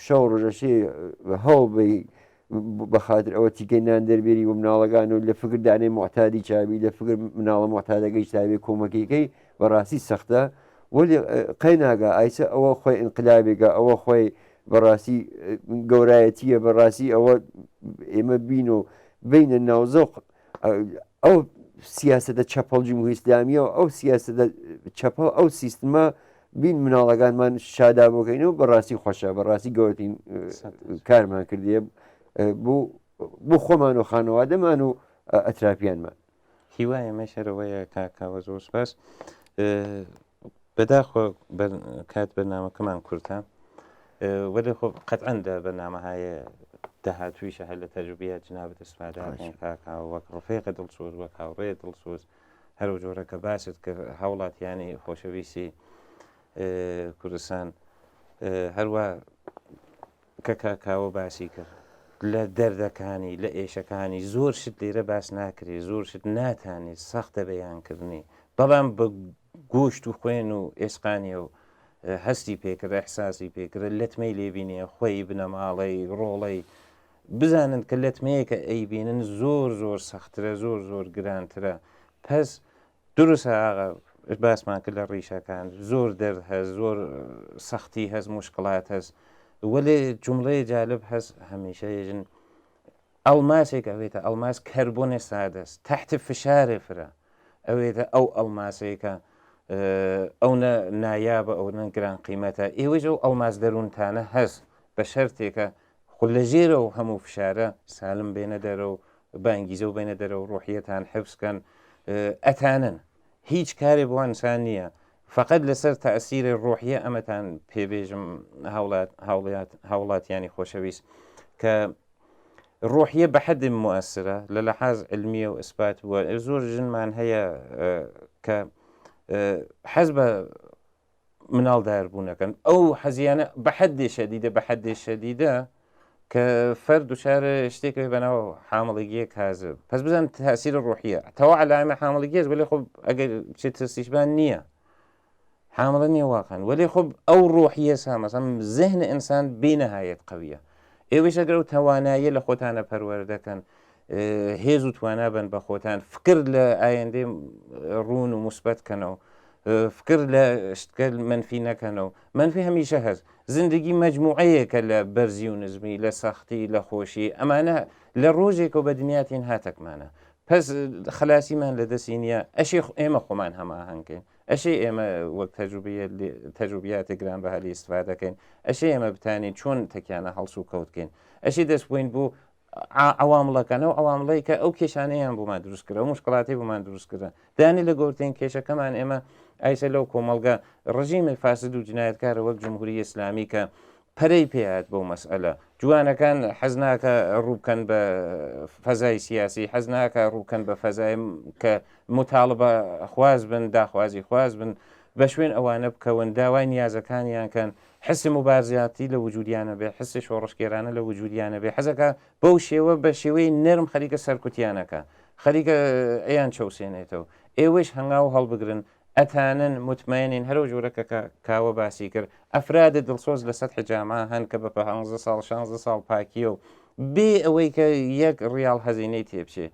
Speaker 2: شەو ڕۆژەشێ هەڵ بی بەخاتر ئەوە تیکەی نان دەربێری و مناڵەکان و لە فکردانێ محتادی چاوی لە فکر مناڵە محتادەکەی چاوی کۆمەکیەکەی بەڕاستی سەختە وەلی قای ناگە ئایسە ئەوە خۆی ئینقلابێکە ئەوە خۆی بەڕاستی گەورایەتیە بەڕاستی ئەوە ئێمە بین و بینە ناوزۆق ئەو سیاسەتە چەپەڵ جمهوری ئیسلامیەوە ئەو سیاسەتە چەپەڵ ئەو سیستمە بین مناڵەکانمان شادا بۆکەینەوە بەڕاستی خۆشە بەڕاستی گەورەترین کارمان کردیە بۆ خۆمان و خانەوادەمان و ئەتراپیانمان
Speaker 1: هیوایە مەشەرەوەیە کاکاوە زۆر سپاس بەداخۆ کات بەرنامەکەمان کورتە وەلی خۆ قەتعەن لە بەرنامەهای داهاتوویشە هەر لە تەجروبیات جنابەت استفادە بکەین کاکاوە وەک ڕفێقە دڵسۆز وەک هاوڕێ دڵسۆز هەرو جۆرەکە باست کە هەوڵاتیانی خۆشەویستی کوردستان هەروە کە کاکاوە باسی کرد لە دەردەکانی لە ئێشەکانی زۆر شت لێرە باس ناکرێت زۆر شت ناتانێت سەختە بەیانکردنی بەڵام بە گۆشت و خوێن و ئێسقانیە و هەستی پێکرد ئەحساسی پێکرد لەتمەی لێبینێ خۆی بنەماڵەی ڕۆڵەی بزانن کە لەتمەیەکە ئەیبینن زۆر زۆر سەخترە زۆر زۆر گرانترە پس دروستە ئاغا باسمان کرد لە ڕیشەکان زۆر دەرد هەست زۆر سەختی هەست مشکڵات هەست وەلێ جملەیە جالب هەست هەمیشە ێژن ئەڵماسێک ئەوێتە ئەڵماس کەربۆنێ سادەست تحت فشارێ فرە ئەوێتە ئەو ئەڵماسەیەکە ئەو نایابە ئەو گران قیمەتە ئێوەش ئەو ئەڵماس دەروونتانە هەست بە شەرتێکە خو لە ژێرە و هەموو فشارە سالم بێنە دەرە و بانگیزە و بینە دەرە و ڕۆحیەتان حفزکەن ئەتانن هیچ کارێ بۆ ئەنسان نییە فقط لەسەر تەئسیری ڕۆحیە ئەمەتان پێبێژم هاوڵاتیانی خۆشەویست کە ڕۆحیە بە حەدی مؤثرە لە لەحاز علمیە و ئیسبات وە زۆر ژنمان هەیە کە حەز بە مناڵدار بوونەکەن ئەو حەزیانە بە حەدێ شەدیدە بە حەدێ شەدیدە کە فەر دووچارە شتێکەوەی بەناو حامڵێگیەک هازب پس بزان تەئسیرە ڕۆحیە تەواو علامە حامڵێگیەش وەلی خۆ ئەگەر چێت ترسیشبان نییە حامڵە نییە واقعن وەلی خۆ ئەو ڕۆحیە سامەسەم ذهن ئینسان بێنەهایەت قەویە ئێوەش ئەگەر و تواناییە لە خۆتانە پەروەرە دەکەن هێز و توانە بن بە خۆتان فکر لە ئایندەی ڕوون و موسبەتکەنەوە فکر لە شتکە منفی نەکەنەوە منفی هەمیشە هەست زندگی مەجموعەیەکە لە بەرزی و نزمی لە سەختی لە خۆشی ئەمانە لە ڕۆژێک و بە دنیاتین هاتەکمانە پس خلاسیمان لە دەستی نییە ئەشی ئێمە خۆمان هەماهەنگکەین ئەشی ئێمە وەک تەجروبیاتی گران بەهالی ئیسفادە دەکەین ئەشی ئێمە بتانین چۆن تەکیانە هەڵسو و کەوتکەین ئەشی دەست بووین بوو ئەوامڵەکەنەوە ئەوامڵی کە ئەو کێشانەیان بۆمان دروستکرە و مشکڵاتی بۆمان دروستکردن دانی لە گەورترین کێشەکەمان ئێمە ئایسە لەو کۆمەلگا ڕژیمی فاسد و جنایەتکارە وەک جمهوری ئیسلامی کە پەرەی پێهات بەو مەسئلە جوانەکان حەز ناکە ڕووبکەن بە فەزای سیاسی حەز ناکە ڕووکەن بە فەزای کە متاڵبە خواز بن داخوازی خواز بن بە شوێن ئەوانە بکەون داوای نیازەکانیانکەن حسی مبارزیاتی لە وجودیانە بێ حسی شۆڕشکێرانە لە وجودیانە بێ حەزەکە بەو شێوە بە شێوەی نرم خەریکە سەرکوتیانەکە خەریکە ئەیان چەوسێنێتەوە ئێوەش هەنگاو هەڵبگرن ئەتانن مطمئنین هەرو جۆرەکە کاوە باسی کرد ئەفرادە دڵسۆز لە سەد حجاما هەن کە بە 15 ساڵ 16 ساڵ پاکیە و بێ ئەوەی کە یەک ڕیال هەزینەی تێبچێ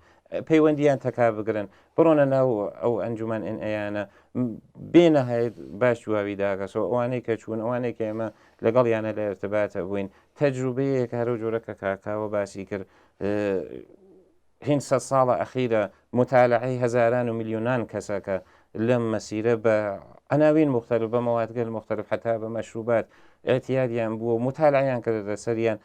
Speaker 1: پەیوەندیان تەکا بگرن بڕۆنە ناو ئەو ئەنجومەن ئەیانە بێنەهەیە باش جواوی داگەسەوە ئەوانەی کە چوون ئەوانەی کە ئێمە لەگەڵ یانە لە ارتباتە بووین تەجروبەیەک هەرو جۆرەکە کاکاوە باسی کرد هین 100 ساڵە ئەخیرە متالعی هەزاران و میلیۆنان کەسەکە لەم مەسیرە بە عناوین مختلف بە مەوادگەل مختلف حتا بە مەشروبات ئەتیادیان بووە متالعیان کردە سەریان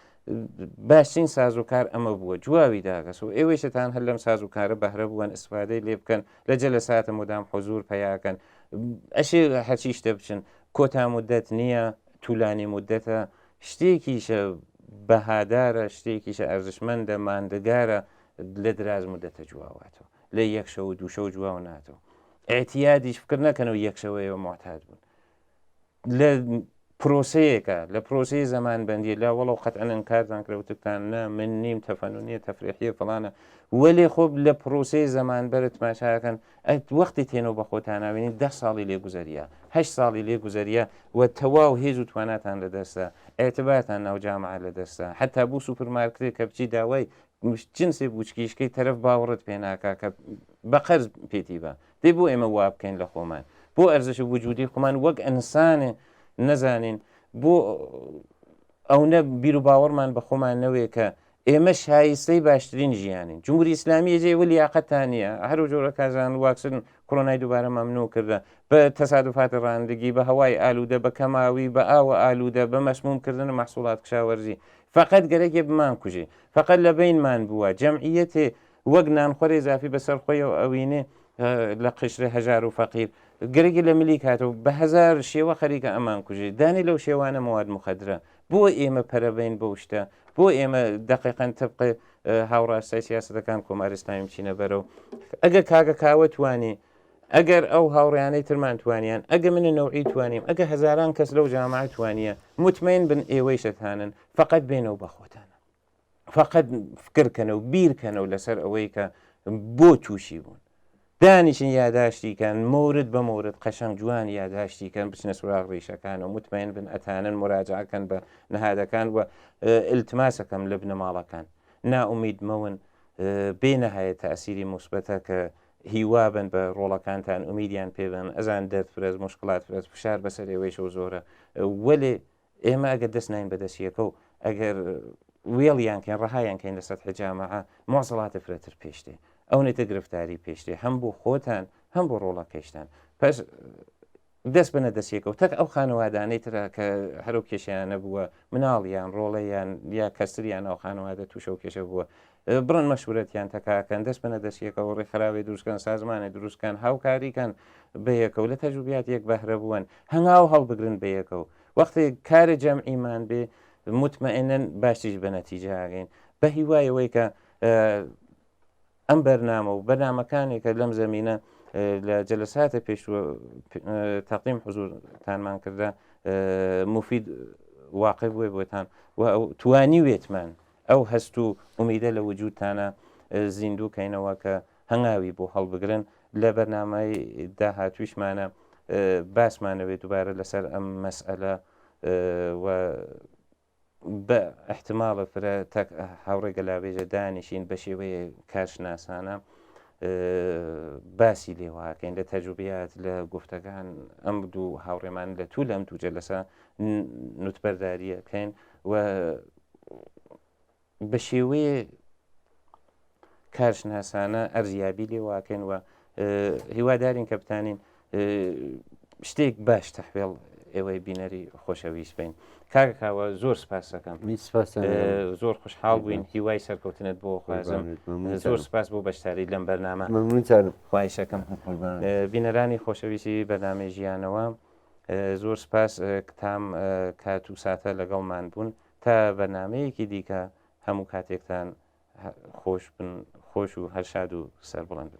Speaker 1: باشترین سازوکار ئەمە بووە جواوی داگەس و ئێوەشتان هەر لەم سازوکارە بەهرە بووەن ئیسفادەی لێ بکەن لە جەلساتە مدام حوزور پەیاکەن ئەشێ هەرچی شتە بچن کۆتا مدەت نییە توولانی مدەتە شتێکیشە بەهادارە شتێکیشە ئەرزشمەندە ماندگارە لە دراز مدەتە جواواتەوە لە یەک شەو و دوو شەو جواو ناتەوە ئەتیادیش فکر نەکەنەوە یەک شەوەیەوە معتاد بوون لە پرۆسەیەکە لە پرۆسی زەمان بەندی لا وەڵەو قەتعەن کارتان کرەوتتان نە من نیم تەفەنونیە تەفریحیە فڵانە وەلێ خۆب لە پرۆسی زەمان بەرت ماشاکەن وەختی تێنەوە بە خۆتان ناوێنین 10 ساڵی لێگوزەریە 8 ساڵی لێگوزەریە و تەواو هێز و تواناتان لەدەستە ئێتباتان ناو جامعە لەدەستە حتا بوو سوپەرمارکتێک کە بچی داوای جنسی بچکیشکەی تەرەف باوەڕت پێناکە کە بە قەرز پێتی بە دەی بۆ ئێمە وا بکەین لە خۆمان بۆ ئەرزش وجودی خۆمان وەک ئەنسانێ نەزانین بۆ ئەوە بیر و باوەڕمان بە خۆمان نەوێ کە ئێمە شایستەی باشترین ژیانین جمهوری ئیسلامی جێ ولی یاقەتان نیە هەرو جۆرە کازان واکسن کۆرۆنای دووبارە مەمنوع کردە بە تەسادفاتی ڕاندگی بە هەوای ئالوودە بە کەماوی بە ئاوە ئالوودە بە مەسمومکردن مەحسوڵات کشاوەرزی فقط گەرەکێ بمان کوژێ فقط لە بینمان بووە جەمعیەتێ وەک نانخۆری زافی بەسەر خۆیەوە ئەوینێ لە قشرە هەژار و فەقیر گەرەی لە ملی کاتەوە بە هزار شێوە خەریکە ئەمان کوژێ دانی لەو شێوانە مواد مخەدرە بۆ ئێمە پەرەبین بەو شتە بۆ ئێمە دقیقەن تبق هاوڕاستای سیاسەتەکان کۆمارستانی بچینە بەرەو ئەگە کاگە کاوە توانی ئەگەر ئەو هاوڕیانەی ترمان توانیان ئەگە منە نەوعی توانیم ئەگە هەزاران کەس لەو جامعە توانیە مطمئن بن ئێوەی شەتانن فقط بێنەوە بەخۆتانە فقط فکرکەنەوە بیرکەنەوە لەسەر ئەوەی کە بۆ تووشی بوون دانیشن یاداشتیکەن مورد بە مورد قەشەنگ جوان یاداشتیکەن بچنە سوراغ ڕیشەکان و مطمئن بن ئەتانن مراجعەکەن بە نەهادەکان و ئیلتماسەکەم لە بنەماڵەکان نائومید مەون بێنەهایە تەئسیری موسبەتە کە هیوابن بە ڕۆڵەکانتان ئومیدیان پێبن ئەزان دەرفرەز مشکلات فرەز فشار بەسەر ئێوەیش و زۆرە وەلێ ئێمە ئەگەر دەست نین بەدەستیەکە و ئەگەر وێڵیانکەین ڕەهایانکەین لە سەد حجامەعە مواصلاتە فرەتر پێشتێ ئەو نێتە گرفتاری پێشتێ هەم بۆ خۆتان هەم بۆ ڕۆڵەکەشتان پس دەست بنە دەستیەکە و تەک ئەو خانەوادانەی ترە کە هەرو کێشیانە بووە مناڵیان ڕۆڵەیان یا کەسریان ئەو خانەوادە تووشە و کێشە بووە بڕن مەشورەتیان تەکاکەن دەست بنە دەستیەکە و ڕێکخراوی دروستکەن سازمانی دروستکەن هاوکاریکەن بەیەکە و لە تەجروبیات یەک بەهرە بوون هەنگاو هەڵبگرن بەیەکە و وەختی کارە جەمعیمان بێ مطمئنن باشیش بە نەتیجەگەین بە هیوایەوەی کە ئەم بەرنامە و بەرنامەکانێکە لەم زەمینە لە جەلساتە پێشوە تەقدیم حوزورتانمان کردە مفید واقع بووێ بۆتان و توانی وێتمان ئەو هەست و ئومیدە لە وجودتانە زیندووکەینەوە کە هەنگاوی بۆ هەڵبگرن لە بەرنامەی داهاتویشمانە باسمانەوێت دووبارە لەسەر ئەم مەسئلە و بە احتمالە فرە هاوڕێگە لاوێژە دانیشین بە شێوەیە کارشناسانە باسی لێواکەین لە تەجروبیات لە گفتەکان ئەم دوو هاوڕێمان لە توو لەم دوو جەلسە نوتبەرداریەکەین و بە شێوەیە کارشناسانە ئەرزیابی لێواکەین و هیوادارین کە بتانین شتێک باش تەحوێڵ ئێوەی بینەری خۆشەویست بین کاکاوە زۆر سپاس دەکەم زۆر خوشحاڵ بووین هیوای سەرکەوتنت بۆ خوازم زۆر سپاس بۆ بەشداری لەم بەرنامە خواهشەکەم بینەرانی خۆشەویستی بەرنامەی ژیانەوە زۆر سپاس کتام کات و ساتە لەگەڵمان بوون تا بەرنامەیەکی دیکە هەموو کاتێکتان خۆش و هەرشاد و سەربڵند.